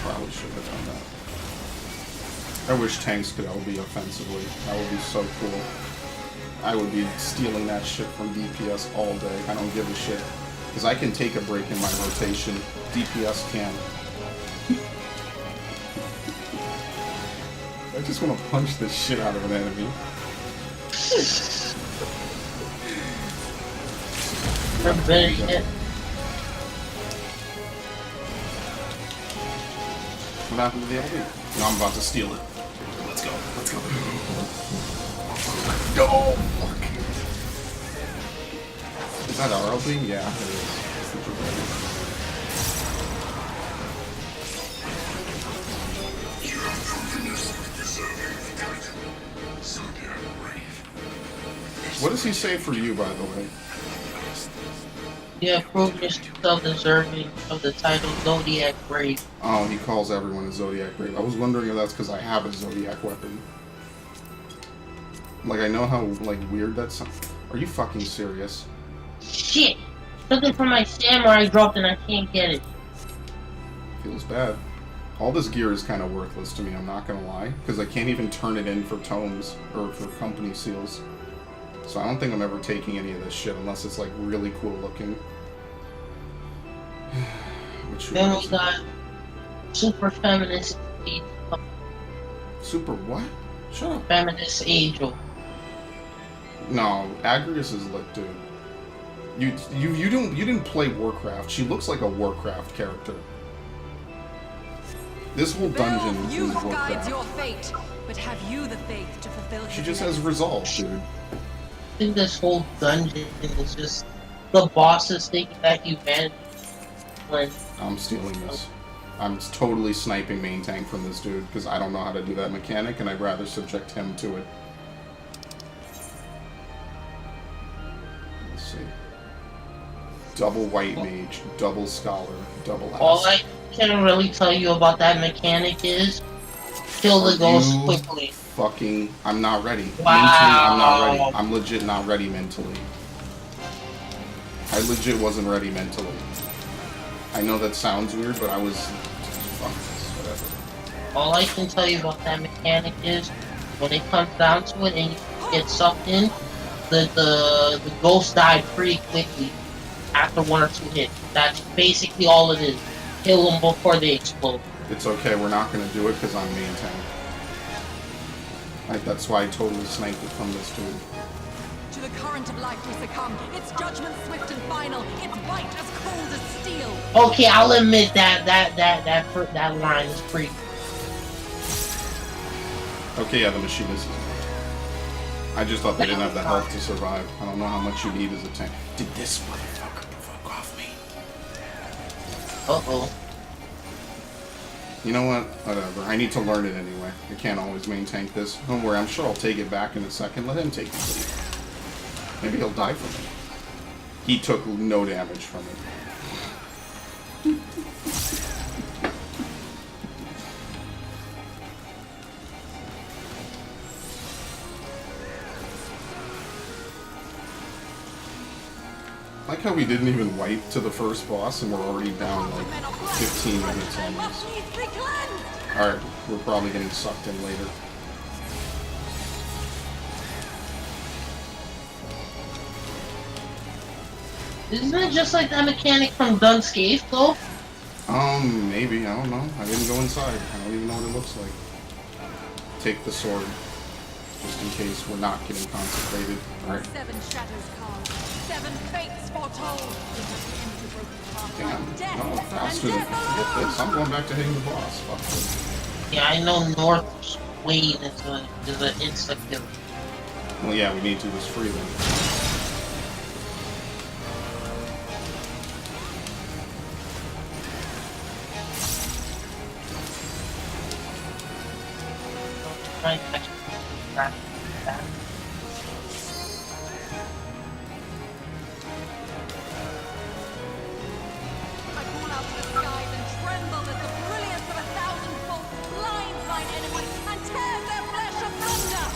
Probably should have done that. I wish tanks could LB offensively. That would be so cool. I would be stealing that shit from DPS all day. I don't give a shit. Because I can take a break in my rotation. DPS can't. I just want to punch the shit out of an enemy. What happened to the LB? No, I'm about to steal it. Let's go. Let's go. Oh, fuck. Is that our LB? Yeah, it is. What does he say for you, by the way? You have proven yourself deserving of the title Zodiac Brave. Oh, he calls everyone a Zodiac Brave. I was wondering if that's because I have a Zodiac weapon. Like, I know how, like, weird that sounds. Are you fucking serious? Shit! Something from my samurai dropped and I can't get it. Feels bad. All this gear is kind of worthless to me, I'm not gonna lie. Because I can't even turn it in for tomes, or for company seals. So I don't think I'm ever taking any of this shit unless it's, like, really cool looking. Then we got Super Feminist Angel. Super what? Shut up. Feminist Angel. No, Agrius is lit, dude. You didn't play Warcraft. She looks like a Warcraft character. This whole dungeon is Warcraft. Your fate, but have you the faith to fulfill She just has resolve, dude. I think this whole dungeon is just the bosses thinking that humanity when I'm stealing this. I'm totally sniping main tank from this dude because I don't know how to do that mechanic and I'd rather subject him to it. double white mage, double scholar, double All I ass. can really tell you about that mechanic is kill Are the ghost you quickly. fucking... I'm not ready. Mentally, I'm not ready. Wow. I'm legit not ready mentally. I legit wasn't ready mentally. I know that sounds weird, but I was... Fuck this, whatever. All I can tell you about that mechanic is when it comes down to it and you get sucked in, the ghost died pretty quickly after 1 or 2 hits. That's basically all it is. Kill them before they explode. It's okay, we're not gonna do it because I'm main tank. That's why I totally sniped it from this dude. To the current of life we succumb. Its judgment swift and final. Its bite as cold as steel. Okay, I'll admit that line is pretty. Okay, yeah, the machine is... I just thought they didn't have the health to survive. I don't know how much you need as a tank. Did this motherfucker provoke off me? Uh-oh. You know what? Whatever. I need to learn it anyway. I can't always main tank this. Don't worry, I'm sure I'll take it back in a second. Let him take the lead. Maybe he'll die from it. He took no damage from it. I like how we didn't even wipe to the first boss and we're already down like 15 minutes almost. Alright, we're probably getting sucked in later. Isn't it just like that mechanic from Dunscape, though? Maybe. I don't know. I didn't go inside. I don't even know what it looks like. Take the sword. Just in case we're not getting consecrated. Alright. 7 shadows carved. 7 fates foretold. It has the end of the broken path. Damn. Death No, and faster than death get alone. this. I'm going back to hitting the boss. Fuck this. Yeah, I know North Wayne is an insta-kill. Well, yeah, we need to do this freely. Try and catch that. I call out to the skies and tremble as the brilliance of 1,000 bolts blinds mine enemies and tears their flesh asunder.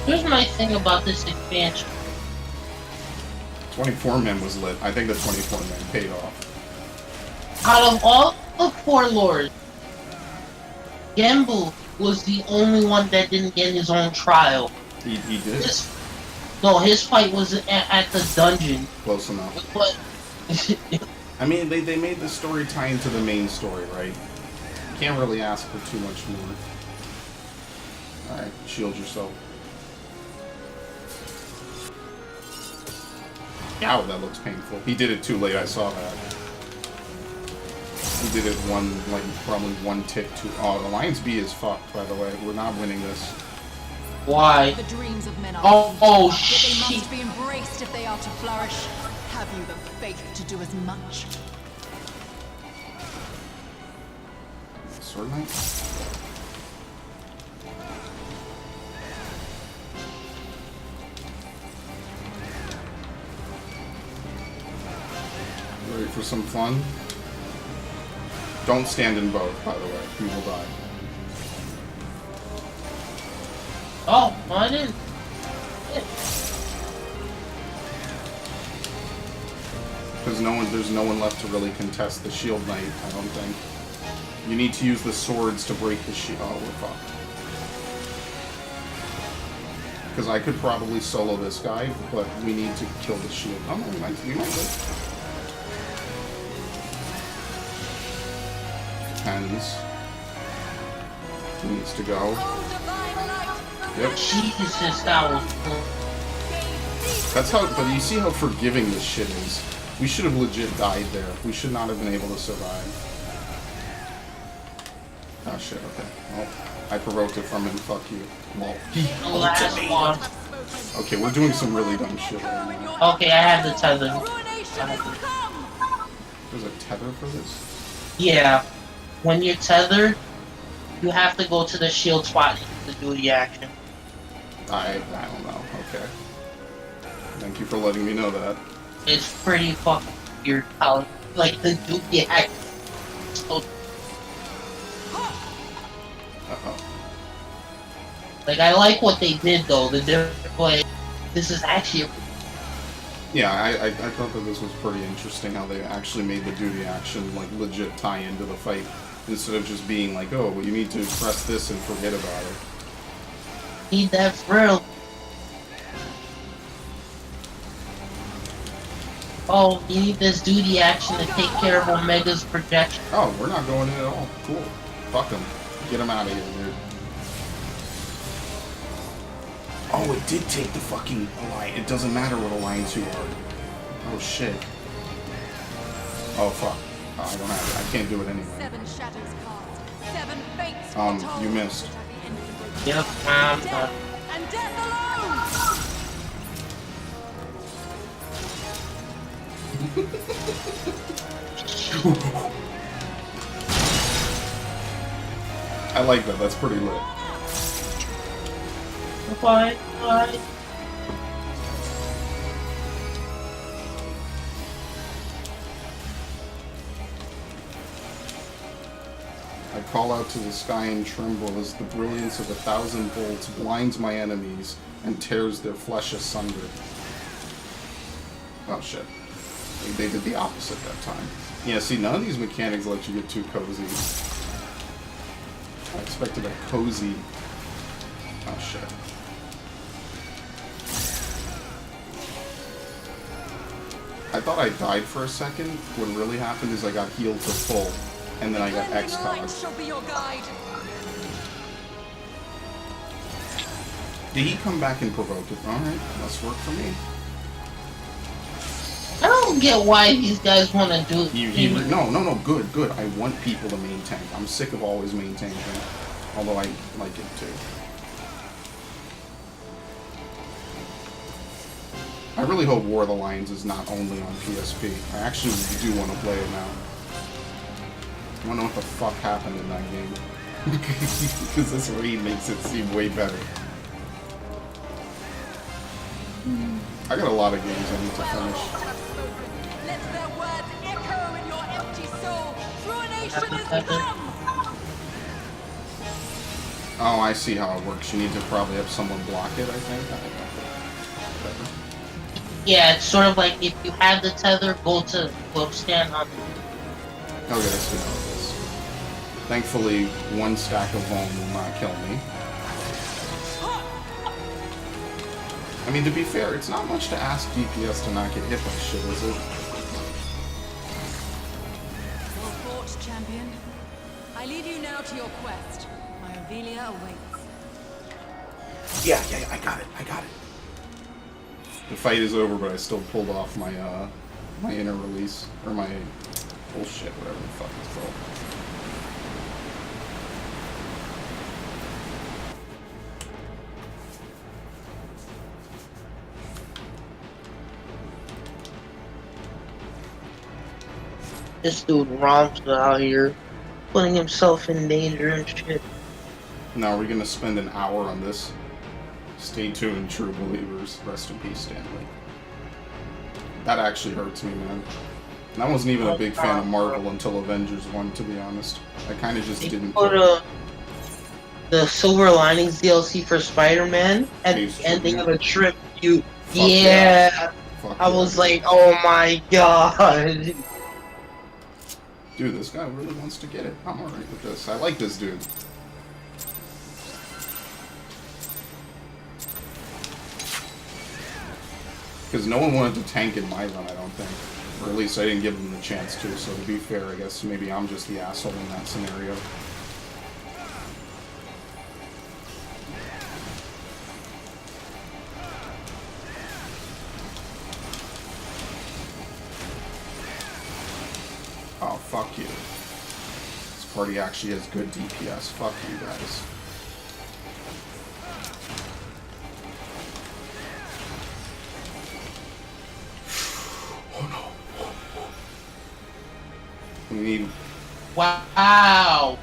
Here's my thing about this expansion. 24-man was lit. I think the 24-man paid off. Out of all the 4 lords, Genbu was the only one that didn't get his own trial. He did. His fight was at the dungeon. Close enough. But I mean, they made the story tie into the main story, right? Can't really ask for too much more. Alright, shield yourself. Ow, that looks painful. He did it too late, I saw that. He did it probably one tick too... Oh, Alliance B is fucked, by the way. We're not winning this. why? The dreams of men are Oh, but they shit. must be embraced if they are to flourish. Have you the faith to do as much? Sword Knight? Ready for some fun? Don't stand in both, by the way. You will die. Oh, I didn't. Because there's no one left to really contest the Shield Knight, I don't think. You need to use the swords to break the shield. Oh, we're fucked. Because I could probably solo this guy, but we need to kill the shield. Oh, no, we might live. Depends. He needs to go. Oh, divine light! Yep. Jesus, that was cool. That's how, but you see how forgiving this shit is. We should have legit died there. We should not have been able to survive. Oh shit, okay. Well, I provoked it from him, fuck you. Well, The last one. okay, we're doing some really dumb shit right now. Okay, I have the tether. Ruination is come! There's a tether for this? Yeah. When you're tethered, you have to go to the shield spot to do the action. I don't know, okay. Thank you for letting me know that. It's pretty fucking weird how, like, the duty act. So, Uh-oh. like, I like what they did though. The different way. This is actually. Yeah, I thought that this was pretty interesting how they actually made the duty action like legit tie into the fight instead of just being like, oh, well, you need to press this and forget about it. Need that thrill. Oh, you need this duty action to take care of Omega's projection. Oh, we're not going in at all. Cool. Fuck them. Get them out of here, dude. Oh, it did take the fucking alliance. It doesn't matter what alliance you are. Oh, shit. Oh, fuck. Oh, I don't have it. I can't do it anyway. 7 shadows cast, 7 fates You foretold, missed. which at the end of the road, Yep, death and death alone! I like that. That's pretty lit. Bye. Bye. I call out to the sky and tremble as the brilliance of 1,000 volts blinds my enemies and tears their flesh asunder. Oh shit. They did the opposite that time. Yeah, see, none of these mechanics let you get too cozy. I expected a cozy... Oh shit. I thought I died for a second. What really happened is I got healed to full, and then I got Cleansing light X-Cog. shall be your guide. Did he come back and provoke it? Alright, that's work for me. I don't get why these guys want to do. No, good. I want people to main tank. I'm sick of always main tanking, although I like it too. I really hope War of the Lions is not only on PSP. I actually do want to play it now. I want to know what the fuck happened in that game. Because this raid makes it seem way better. I got a lot of games I need to finish. Let their words echo in your empty soul. Ruination is come! Oh, I see how it works. You need to probably have someone block it, I think. I don't know. Whatever. Yeah, it's sort of like if you have the tether, go stand on it. Okay, I see how it is. Thankfully, one stack of Vuln will not kill me. I mean, to be fair, it's not much to ask DPS to not get hit by shit, is it? Well fought, champion. I leave you now to your quest. My Ovelia awaits. Yeah, I got it. The fight is over, but I still pulled off my, my inner release. Or my bullshit, whatever the fuck it's called. This dude romps out here, putting himself in danger and shit. Now we're gonna spend an hour on this. Stay tuned, true believers. Rest in peace, Stanley. That actually hurts me, man. And I wasn't even a big fan of Marvel until Avengers 1, to be honest. I kind of just They didn't put care. the Silver Linings DLC for Spider-Man at Phase the ending tribute. of a tribute. Fuck Yeah. Fuck I yeah. was like, oh my god. Dude, this guy really wants to get it. I'm alright with this. I like this dude. Because no one wanted to tank in my run, I don't think. Or at least I didn't give them the chance to, so to be fair, I guess maybe I'm just the asshole in that scenario. Oh, fuck you. This party actually has good DPS. Fuck you guys. Oh no. We need... Wow.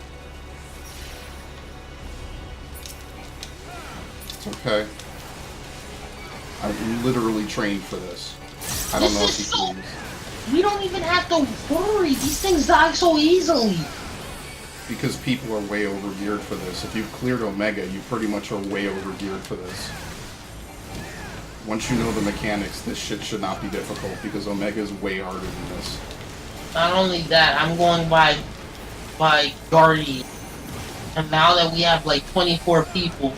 It's okay. I literally trained for this. I don't This know is if he so. clears. We don't even have to worry. These things die so easily. Because people are way overgeared for this. If you've cleared Omega, you pretty much are way overgeared for this. Once you know the mechanics, this shit should not be difficult because Omega is way harder than this. Not only that, I'm going by Guardian. And now that we have like 24 people,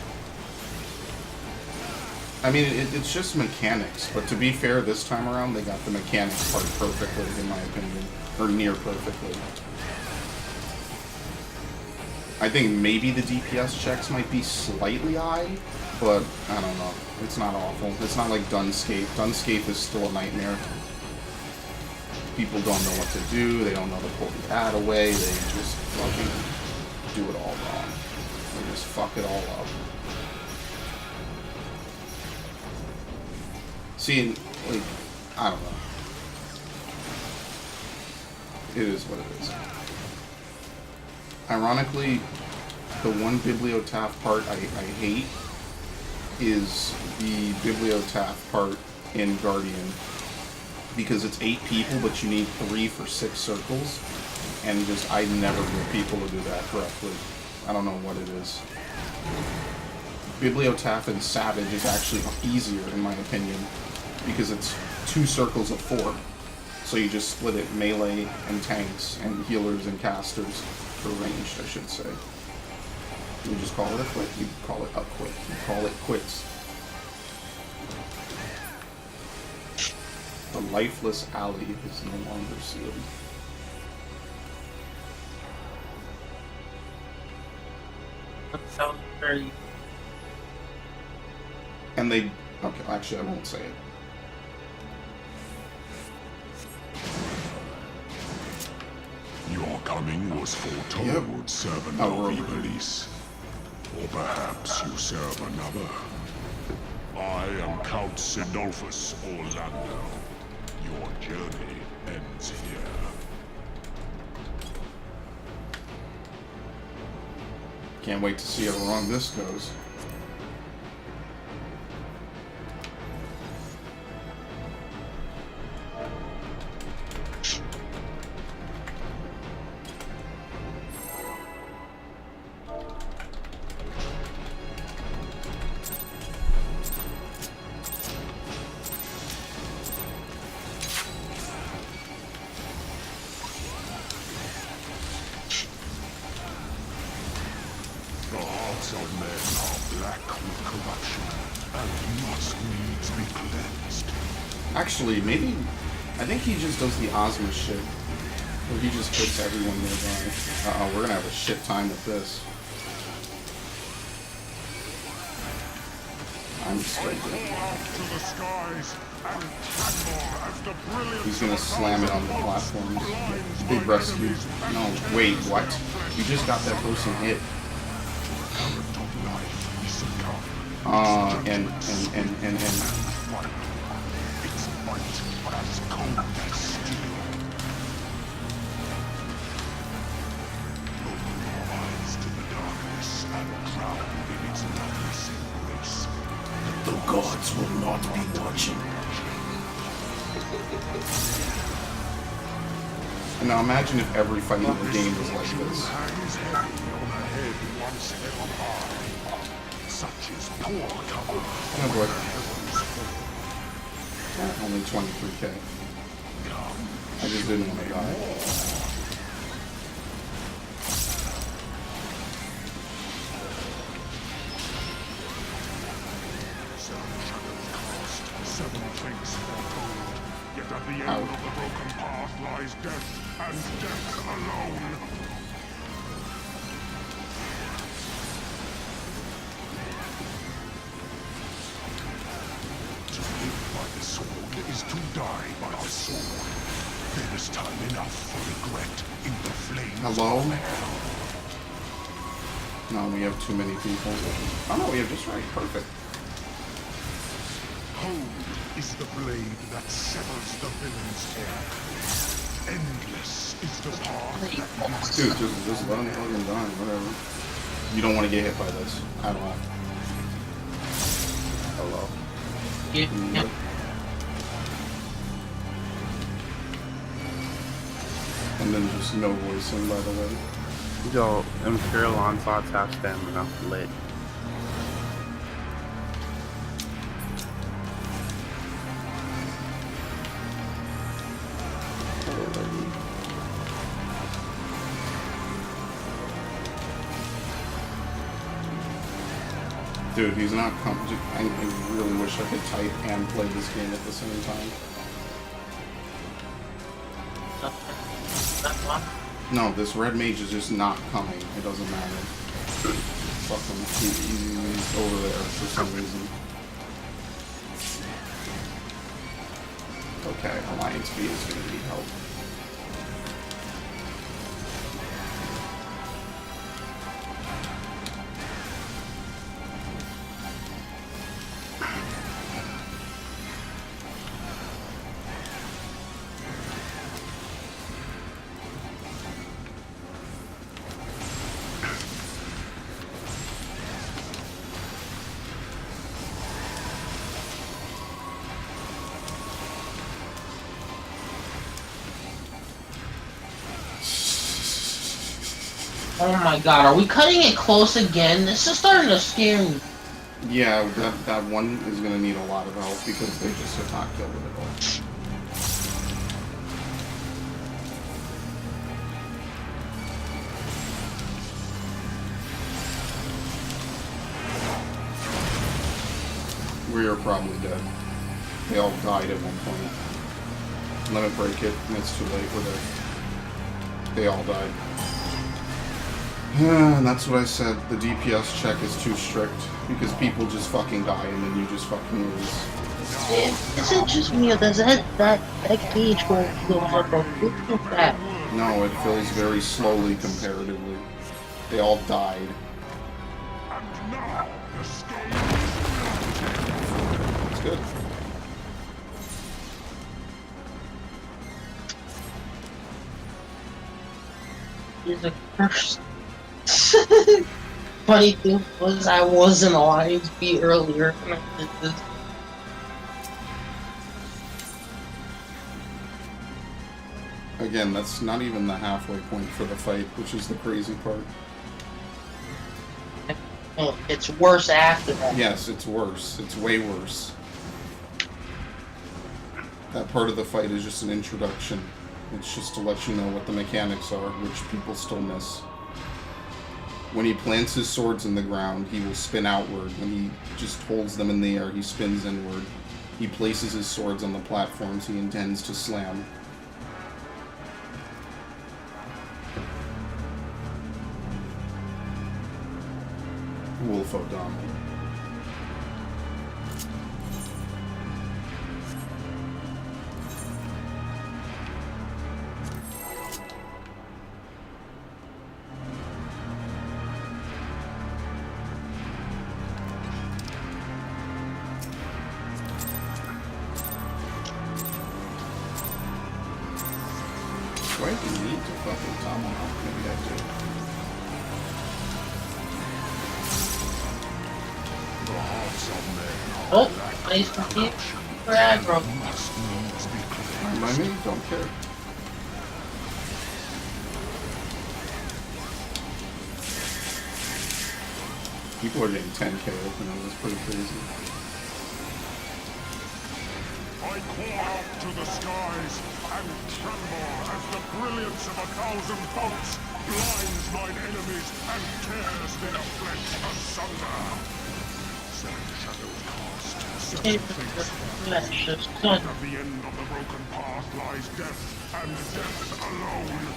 I mean, it's just mechanics, but to be fair, this time around, they got the mechanics part perfectly, in my opinion. Or near perfectly. I think maybe the DPS checks might be slightly high, but I don't know. It's not awful. It's not like Dunscape. Dunscape is still a nightmare. People don't know what to do, they don't know to pull the ad away, they just fucking do it all wrong. They just fuck it all up. See, like, I don't know. It is what it is. Ironically, the one Bibliotaph part I hate is the Bibliotaph part in Guardian. Because it's 8 people, but you need 3 for 6 circles. And just, I never get people to do that correctly. I don't know what it is. Bibliotaph and Savage is actually easier, in my opinion. Because it's 2 circles of 4. So you just split it melee and tanks, and healers and casters. For ranged, I should say. You just call it a quit. You call it a quit. You call it quits. The lifeless alley is no longer sealed. that sounds very. And they... Okay, actually, I won't say it. Your coming was foretold, Yep. servant Oh, of we're over here. Iblis. Or perhaps you serve another. I am Count Sinolfus Orlando. Your journey ends here. Can't wait to see how wrong this goes. The hearts of men are black with corruption, and must needs be cleansed. Actually, maybe... I think he just does the Ozma shit. Where he just puts everyone nearby. Uh-oh, we're gonna have a shit time with this. I'm scared. To the skies and tremble as the brilliant He's gonna slam it on the platforms. Big rescue. No, wait, what? You just got that person hit. And Its might as cold as steel. Open your eyes to the darkness and drown in its loveless embrace. The gods will not be watching. And now imagine if every fight in the game was like this. Hangs heavy on a head once held high. Such is poor cover. Oh boy. Only 23k. I just didn't want to die. Seven shadows cast, 7 fates foretold. Yet at the end Ow. of the broken path lies death, and death alone. To live by the sword is to die by the sword. There is time enough for regret in the flames Hello? of hell. No, we have too many people. Oh no, we have just right. Perfect. Cold is the blade that severs the villain's head. Endless is the path that Dude, just let him fucking die, whatever. You don't want to get hit by this at all. Hello. Yeah. And then just no voicing, by the way. Yo, Imperial Onslaughts have stamina lit. Dude, he's not coming. I really wish I could type and play this game at the same time. No, this red mage is just not coming. It doesn't matter. Fuck him. He's over there for some reason. Okay, Alliance B is going to need help. Oh my god, are we cutting it close again? This is starting to scare me. Yeah, that one is going to need a lot of help because they just have not killed it at all. We are probably dead. They all died at one point. Let it break it, and it's too late. We're dead. They all died. And that's what I said. The DPS check is too strict because people just fucking die and then you just fucking lose. Is it just me or does that gauge go up a little fast? No, it fills very slowly comparatively. They all died. And now, the scale It's good. Is a curse. Funny thing was, I was in Alliance B earlier and I did this. Again, that's not even the halfway point for the fight, which is the crazy part. Oh, it's worse after that. Yes, it's worse. It's way worse. That part of the fight is just an introduction. It's just to let you know what the mechanics are, which people still miss. When he plants his swords in the ground, he will spin outward. When he just holds them in the air, he spins inward. He places his swords on the platforms he intends to slam. Wolf O'Donnell. Do I even need to fucking tomahawk? Maybe I do. The hearts of men Oh, nice to see you for aggro. must needs be cleansed. Mind me? Don't care. People are getting 10k open, that's pretty crazy. I call out to the skies and tremble as the brilliance of 1,000 bolts blinds mine enemies and tears their flesh asunder. Seven shadows cast, seven fates Flesh of forged. sun. At the end of the broken path lies death, and death alone.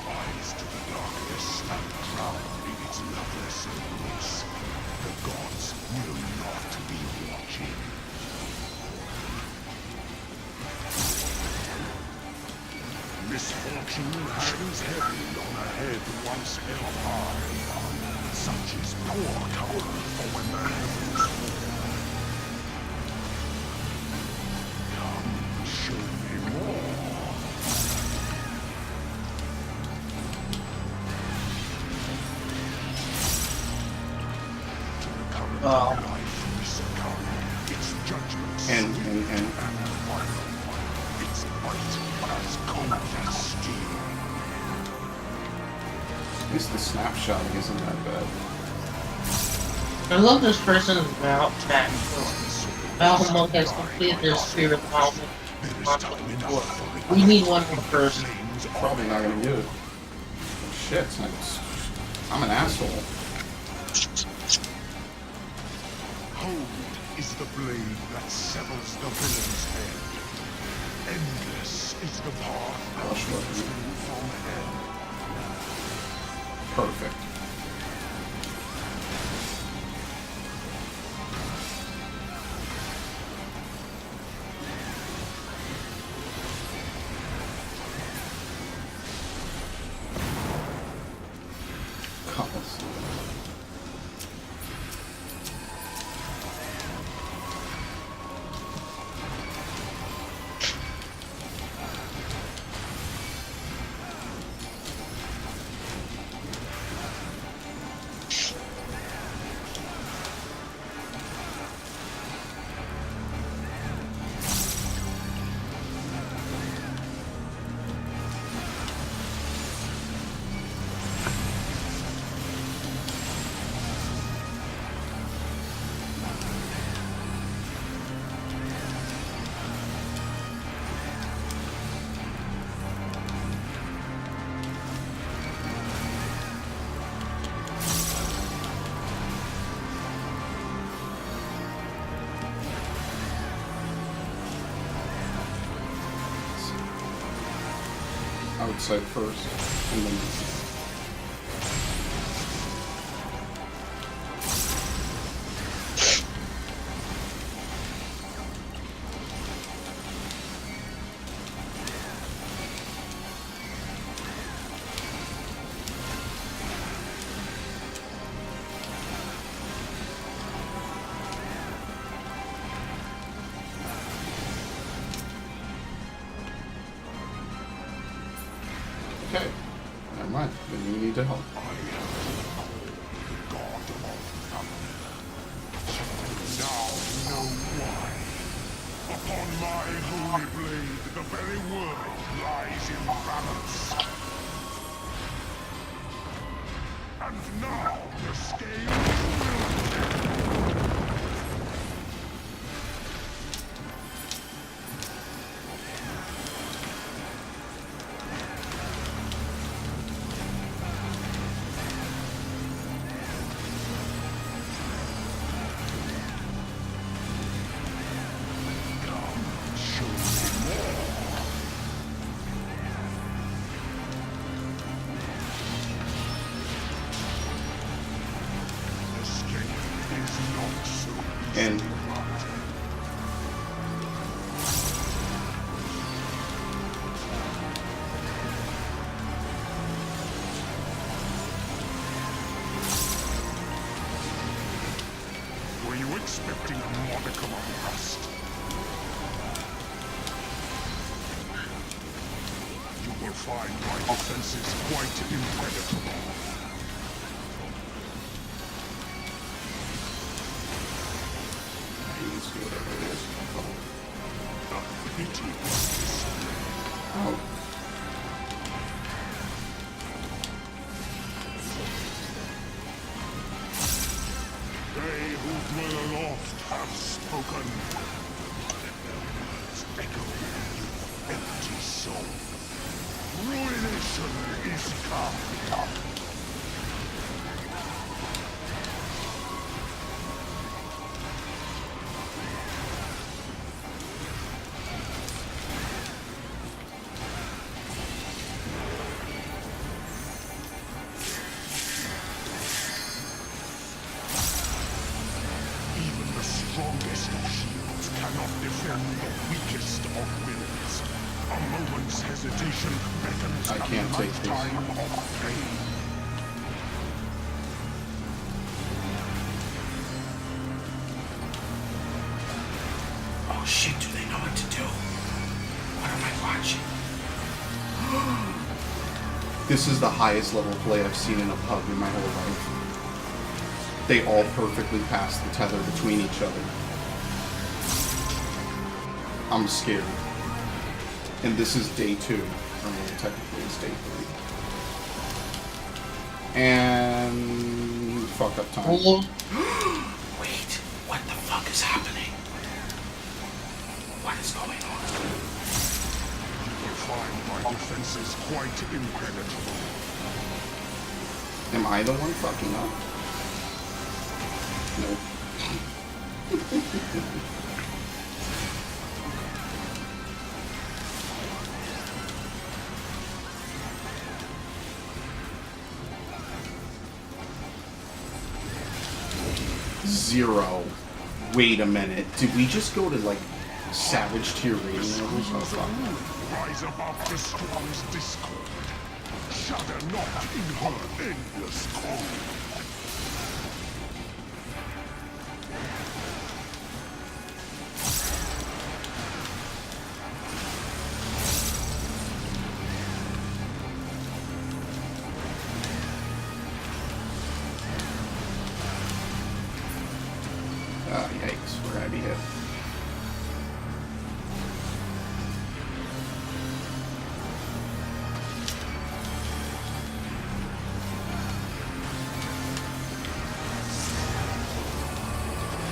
Eyes to the darkness and drown in its loveless embrace. The gods will not be watching. Misfortune hangs heavy on a head once held high. Such is poor cover for when the heavens fall. Come, show me more. To the current Oh. life we succumb. Its judgment judgment And final. Its bite as cold as steel. at least the snapshotting isn't that bad. I love this person's mouth chat. Valmont has completed their spirit element. There is time enough for it. We need one more person. Flames are Probably not gonna get it. Shit, I'm an asshole. Hold is the blade that severs the villain's head. Endless is the path that Flush leads weapon. you from hell. Perfect. Cosmo. Outside first, and then okay. Never mind. Then you need to help. God of thunder. Now know why. Upon my holy blade, the very world lies in balance. And now the scales will tip. Show me more. Escape is not so easy. And Were you expecting a modicum of rust? You will find my defenses quite impenetrable. please do whatever it is. A pity display. Oh, They who dwell aloft have spoken. Words echo in your empty soul. Ruination is come. Even the strongest of shields cannot defend the weakest of wills. A moment's hesitation beckons I can't a take this. lifetime of pain. Oh shit, do they know what to do? What am I watching? this is the highest level play I've seen in a pub in my whole life. They all perfectly pass the tether between each other. I'm scared. And this is day 2. Or maybe technically it's day 3. And fuck up time. Well, Wait, what the fuck is happening? What is going on? You will find my defenses quite impenetrable. Am I the one fucking up? Nope. Zero. Wait a minute. Did we just go to like savage tier rating levels? Oh, fuck. Rise above the storm's discord. Shudder not in her endless cold. Ah, yikes. We're gonna be hit.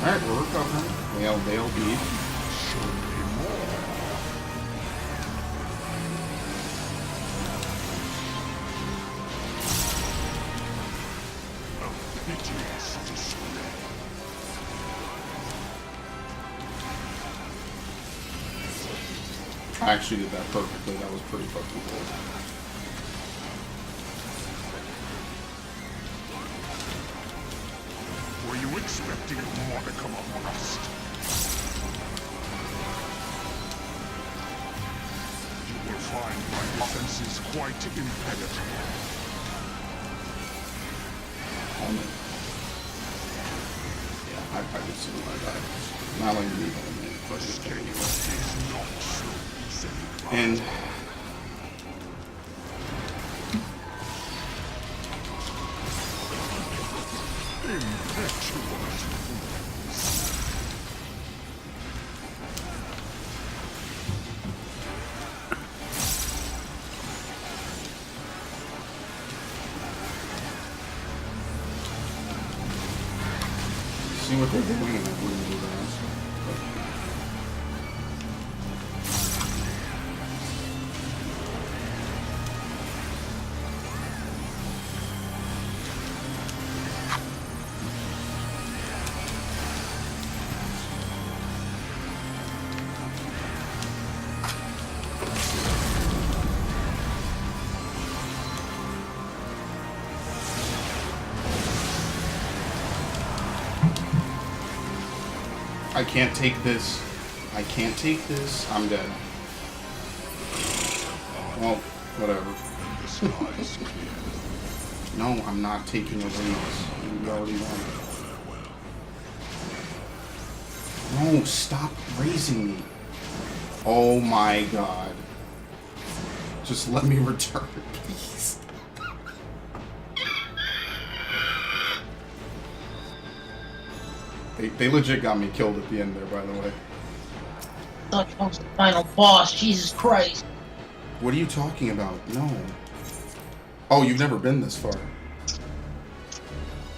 Alright, we're recovering. They'll be. Piteous display. I actually did that perfectly. That was pretty fucking cool. Were you expecting a modicum of rust? You will find my defenses quite impenetrable. Yeah, I would see my die. Not like me, but I mean, The scale is not so easily and impetuous. see what they're doing and I wouldn't do that. I can't take this. I can't take this. I'm dead. Well, whatever. The skies clear. No, I'm not taking a raise. You already won. No, stop raising me. Oh my god. Just let me return, please. They legit got me killed at the end there, by the way. thought that was the final boss. Jesus Christ. What are you talking about? No. Oh, you've never been this far.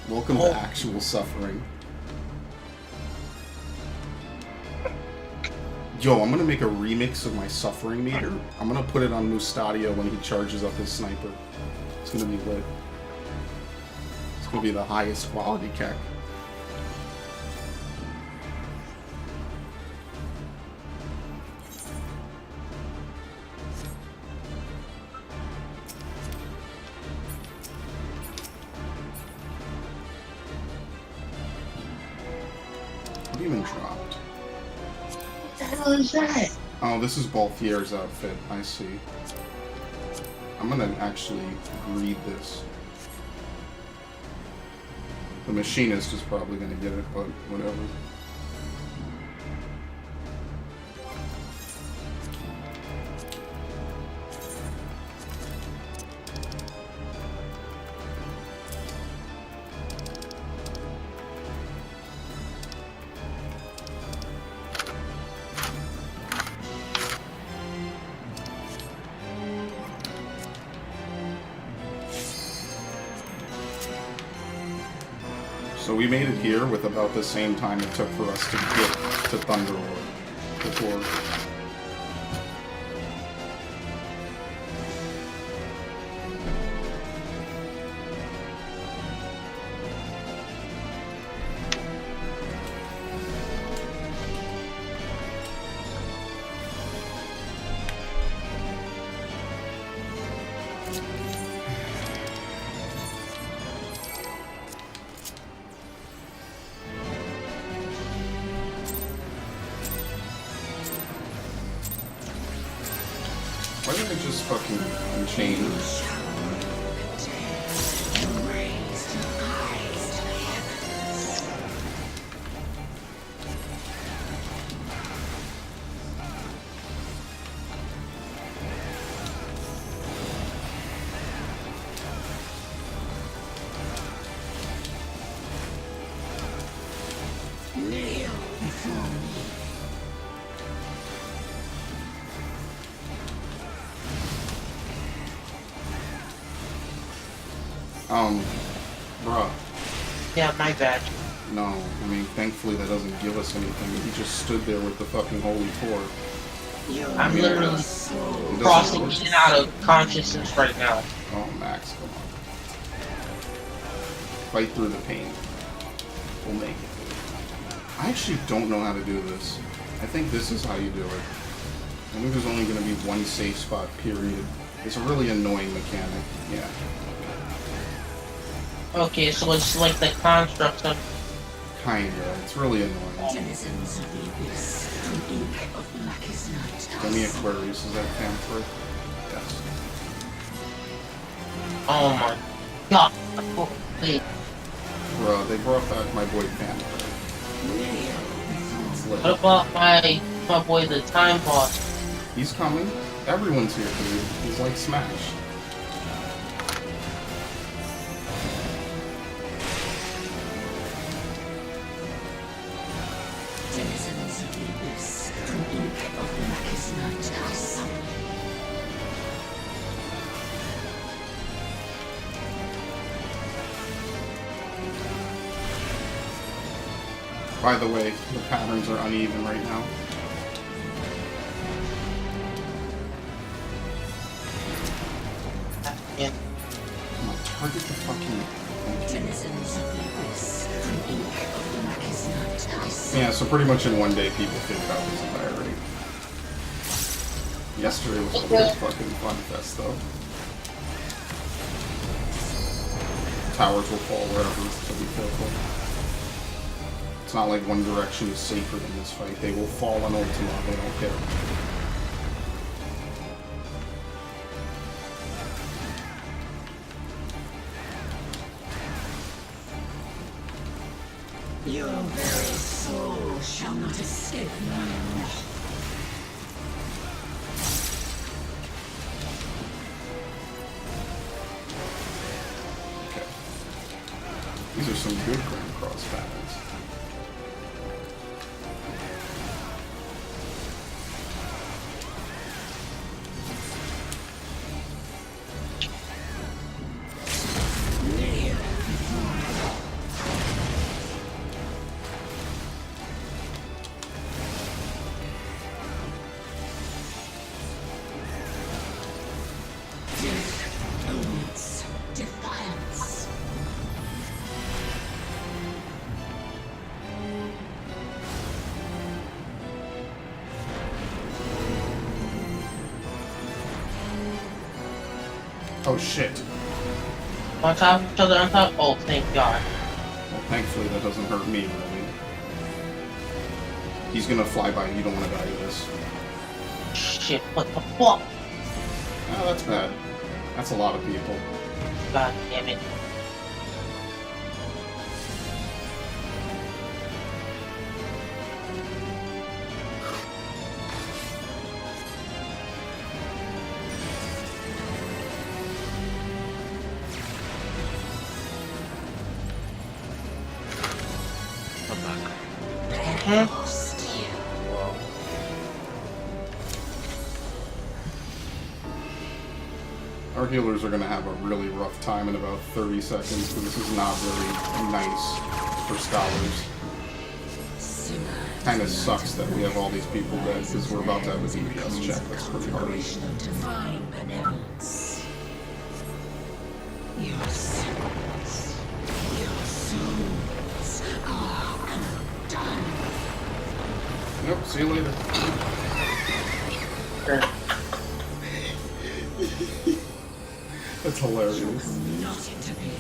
Welcome Oh. to actual suffering. Yo, I'm gonna make a remix of my suffering meter. I'm gonna put it on Mustadio when he charges up his sniper. It's gonna be lit. It's gonna be the highest quality keck. What even dropped? What the hell is that? Oh, this is Balthier's outfit. I see. I'm gonna actually read this. The machinist is probably gonna get it, but whatever. So we made it here with about the same time it took for us to get to Thunderlord before. Why didn't I just fucking unchain? Bruh. Yeah, my bad. No, I mean, thankfully that doesn't give us anything. He just stood there with the fucking holy tor. I'm literally It doesn't crossing work. in and out of consciousness right now. Oh, Max, come on. Fight through the pain. We'll make it. I actually don't know how to do this. I think this is how you do it. I think there's only going to be one safe spot, period. It's a really annoying mechanic. Yeah. Okay, so it's like the construct of... Kinda. It's really annoying. Denizens of the abyss, from ink of blackest night. Let me Aquarius, is that Pamphlet? Yes. Oh my god. Oh, wait. Bro, they brought back my boy Pamphlet. What about my boy, the time boss? He's coming. Everyone's here, dude. He's like Smash. Denizens of the abyss, from ink of blackest night. By the way, the patterns are uneven right now. Yeah. Come on, target the fucking... Denizens of the abyss, from ink of blackest night. Yeah, so pretty much in one day people figured out this entirety. Yesterday was a whole fucking fun fest, though. Towers will fall wherever, so be careful. It's not like one direction is safer than this fight. They will fall on Ultima, they don't care. Your very soul shall not escape mine. Okay. These are some good Grand Cross patterns. Defiance. Defiance. Oh shit. On top of each other, on top? Oh, thank god. Well, thankfully that doesn't hurt me, really. He's gonna fly by, you don't want to die to this. Shit, what the fuck? Oh, that's bad. That's a lot of people. God damn it. Our healers are gonna have a really rough time in about 30 seconds, because this is not very nice. for scholars. Kind of sucks that we have all these people dead because we're about to have a DPS check. That's pretty hard. Divine benevolence. Your sins, your souls are undone. Nope, see you later. That's hilarious. Not to be.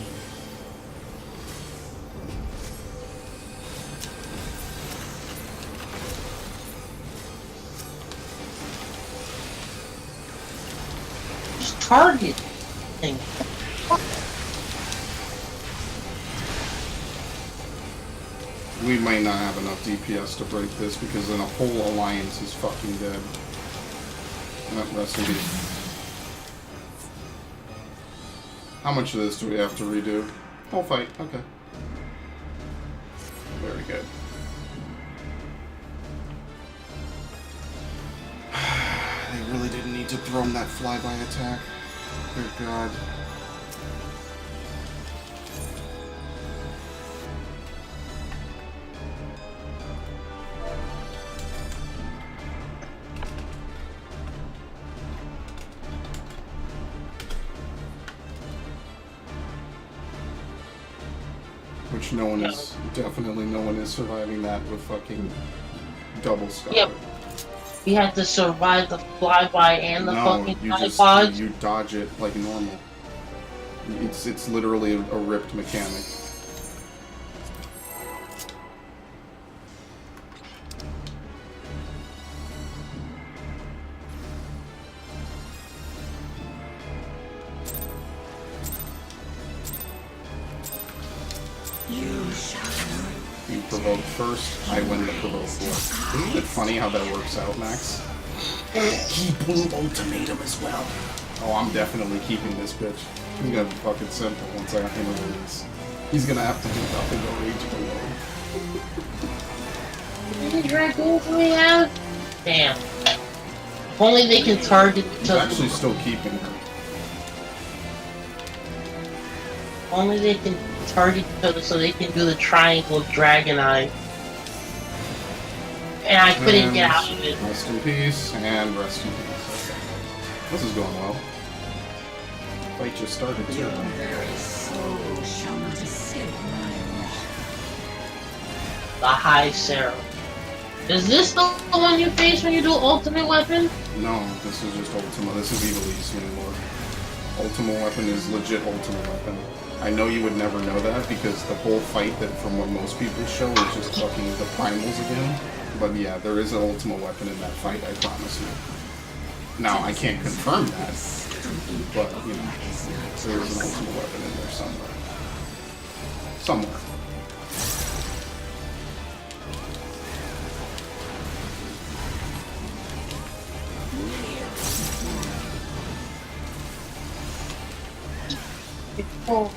Just target thing. We might not have enough DPS to break this because then a whole alliance is fucking dead. Rest in peace. How much of this do we have to redo? Whole fight, okay. Very good. They really didn't need to throw him that flyby attack. Good God. Which no one is, definitely no one is surviving that with fucking double scar. Yep. You have to survive the flyby and the No, fucking you just tripods. you dodge it like normal. It's literally a ripped mechanic. You shall You provoke first, I win the provoke fourth. Isn't it funny how that works out, Max? He blew ultimatum as well. Oh, I'm definitely keeping this bitch. He's gonna be fucking simple once I hit release. He's gonna have to do nothing but rage below. How many dragoons do we have? Damn. If only they can target each He's other. actually still keeping her. If only they can target each other so they can do the triangle Dragon Eye. And I couldn't get out of it. Rest in peace, and rest in peace. Okay. This is going well. Fight just started too. your very soul shall not escape my wrath. The High Sarah. Is this the one you face when you do Ultimate Weapon? No, this is just Ultima. This is Evil East anymore. Ultima Weapon is legit Ultima Weapon. I know you would never know that because the whole fight that from what most people show is just fucking the primals again. But yeah, there is an Ultima Weapon in that fight, I promise you. Now, I can't confirm that, but, you know, there is an Ultima Weapon in there somewhere. Somewhere. Oh.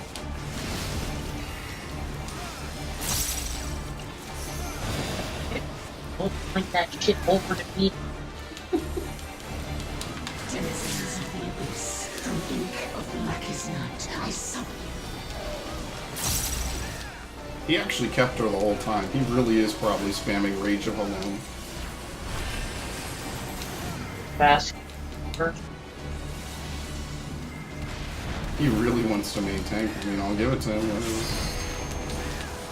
Don't bring that shit over to me. Denizens of the abyss, from ink of blackest night, I summon you. He actually kept her the whole time. He really is probably spamming Rage of Alone. Fast. First. He really wants to maintain. I mean, I'll give it to him.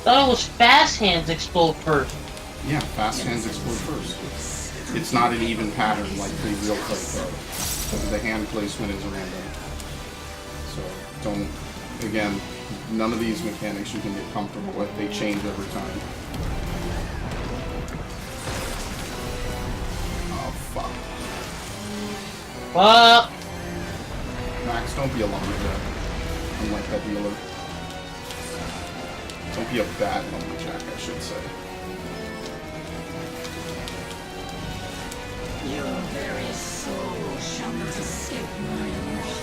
Thought it was Fast Hands explode first. Yeah, fast hands explode first. It's not an even pattern like the real fight though. The hand placement is random. So don't, again, none of these mechanics you can get comfortable with. They change every time. Oh, fuck. Fuck. Max, don't be a lumberjack. Unlike that dealer. Don't be a bad lumberjack, I should say. Your very soul shall not escape my wrath.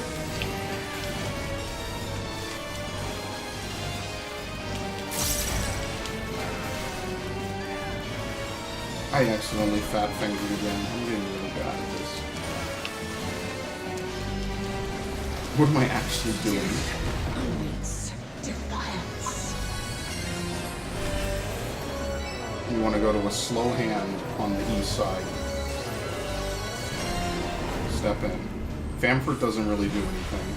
I accidentally fat fingered again. I'm getting really bad at this. What am I actually doing? Awaits defiance. You want to go to a slow hand on the east side. Step in. Famford doesn't really do anything.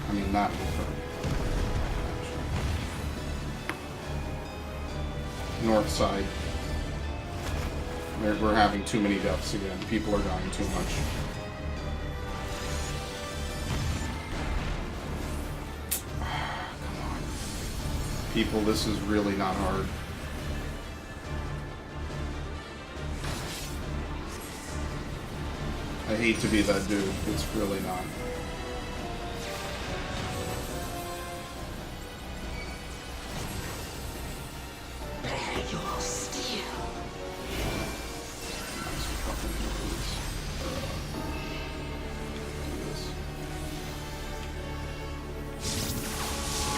I mean, that will hurt. North side. We're having too many deaths again. People are dying too much. Come on. People, this is really not hard. I hate to be that dude. It's really not. Your steel. Nice fucking moves.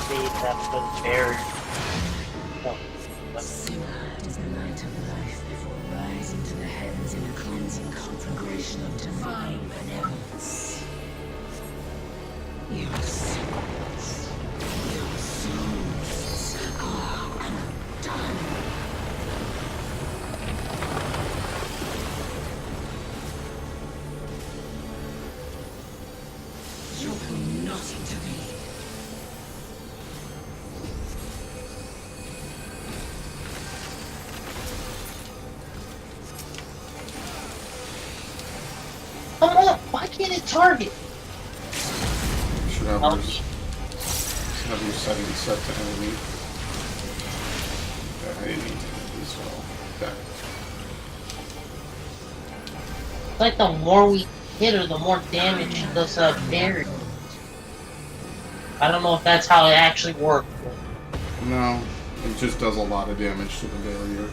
See, that's the very. Similar is the light of life before rising to the heavens in a cleansing conflagration of divine benevolence. Your sins, your souls are undone. You're nothing to me. Come on, why can't it target? You should have your settings set to enemy. Okay, I didn't need to do this well. Okay. It's like the more we hit her, the more damage she does to that barrier. I don't know if that's how it actually works. No, it just does a lot of damage to the barrier.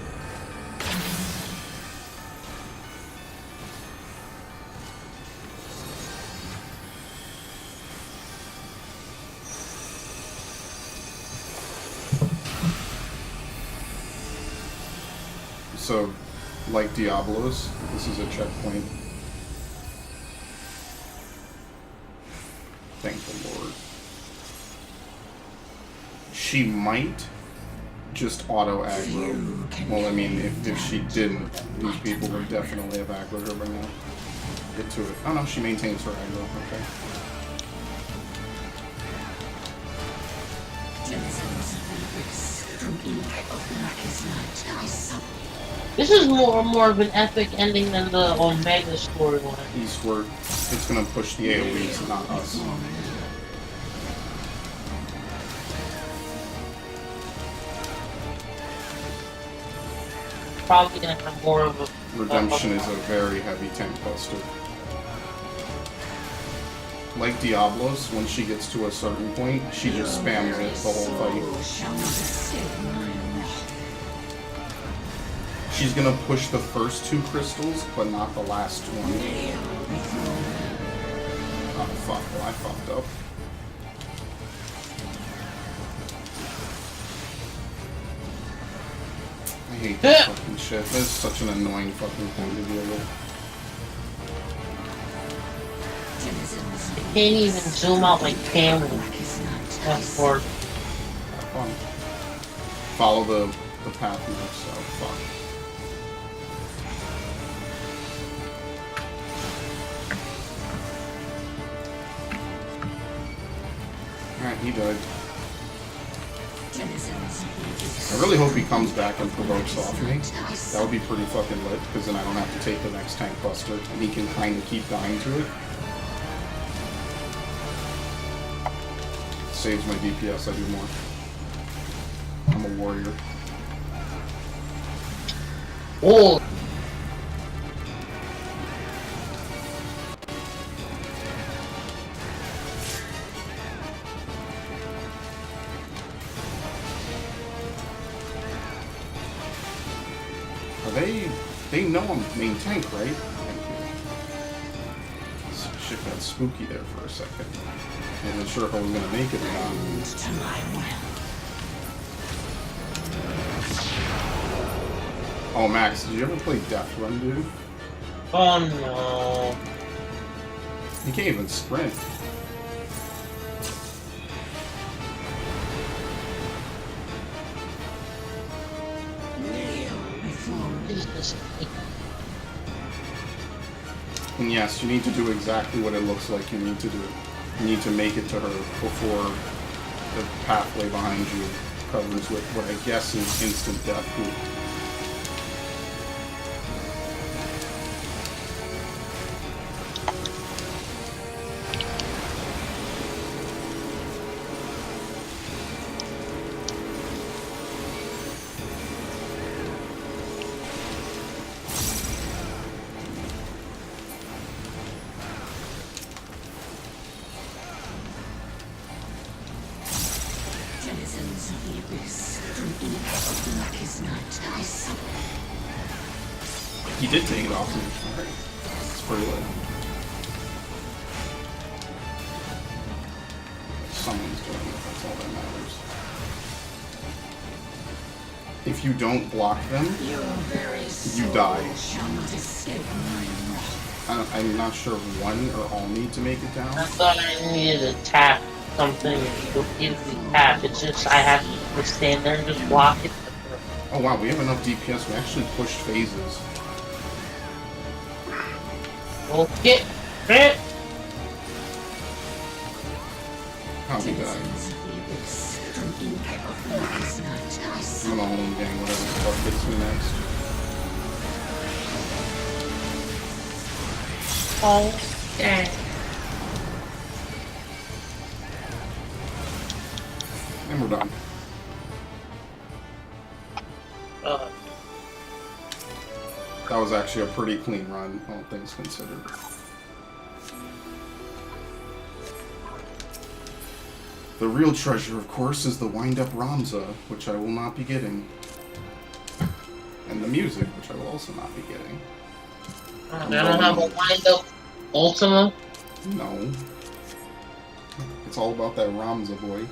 So, like Diablos, this is a checkpoint. Thank the Lord. She might just auto aggro. Well, I mean, if she didn't, these people would definitely have aggroed her by now. Get to it. Oh no, she maintains her aggro. Okay. Denizens of the abyss, from ink of blackest night, I summon. This is more of an epic ending than the Omega storyline. Eastward. It's gonna push the AoEs, not us. Probably gonna have more of a Redemption is a very heavy tank buster. Like Diablos, when she gets to a certain point, she just spams it the whole fight. Shall not escape my wrath. She's gonna push the first two crystals, but not the last one. Oh fuck, well, I fucked up. I hate this fucking shit. This is such an annoying fucking thing to deal with. I can't even zoom out my camera. That's hard. Have fun. Follow the path north, so fuck. Alright, he died. I really hope he comes back and provokes off me. That would be pretty fucking lit, because then I don't have to take the next tank buster, and he can kind of keep dying to it. Saves my DPS, I do more. I'm a warrior. Oh, They know I'm main tank, right? Thank you. This shit got spooky there for a second. I wasn't sure if I was gonna make it or not. To my will. Oh, Max, did you ever play Death Run, dude? oh no. You can't even sprint. is this? And yes, you need to do exactly what it looks like you need to do. You need to make it to her before the pathway behind you covers with what I guess is instant death pool. Denizens of the abyss, from ink of blackest night, I summon. He did take it off me. Alright. It's pretty lit. Someone's doing it, that's all that matters. If you don't block them, Your very soul you die. shall not escape my wrath. I'm not sure if one or all need to make it I down. thought I needed to tap something. It'll easily tap. It's just I have to stand there and just block it. Oh wow, we have enough DPS. We actually pushed phases. Okay. Hit. How we died. Denizens of the abyss, from ink of blackest night, I I'm summon. gonna home gang whatever the fuck hits me next. Oh, dang. And we're done. That was actually a pretty clean run, all things considered. The real treasure, of course, is the wind-up Ramza, which I will not be getting. And the music, which I will also not be getting. I don't have a wind-up Ultima. No. It's all about that Ramza, boy.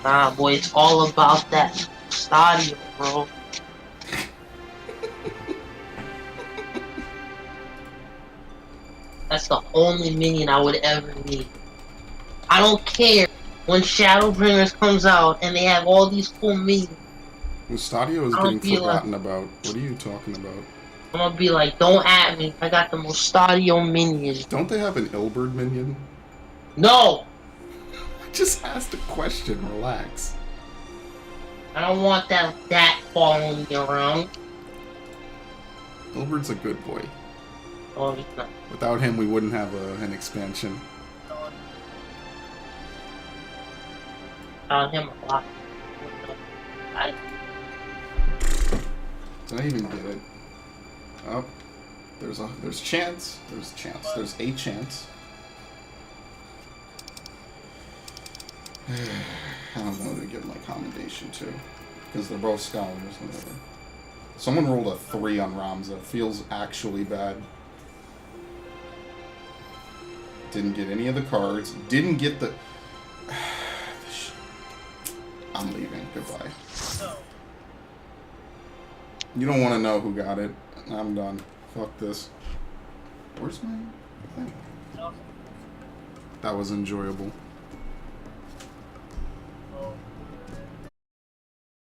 Nah, boy, it's all about that stadium, bro. That's the only minion I would ever need. I don't care when Shadowbringers comes out and they have all these cool minions. Stadio is I'll getting be like- forgotten about. What are you talking about? I'm gonna be like, don't at me. I got the most Stadio minions. Don't they have an Ilberd minion? No! I just asked a question, relax. I don't want that following me around. Ilberd's a good boy. Oh, he's not. Without him, we wouldn't have an expansion. Found him a lot. Did I even get it? Oh, there's chance. There's chance. There's a chance. I don't know who to give my commendation to, because they're both scholars. Whatever. Someone rolled a 3 on Ramza. Feels actually bad. Didn't get any of the cards. Didn't get the. I'm leaving. Goodbye. You don't want to know who got it. I'm done. Fuck this. Where's my thing? That was enjoyable.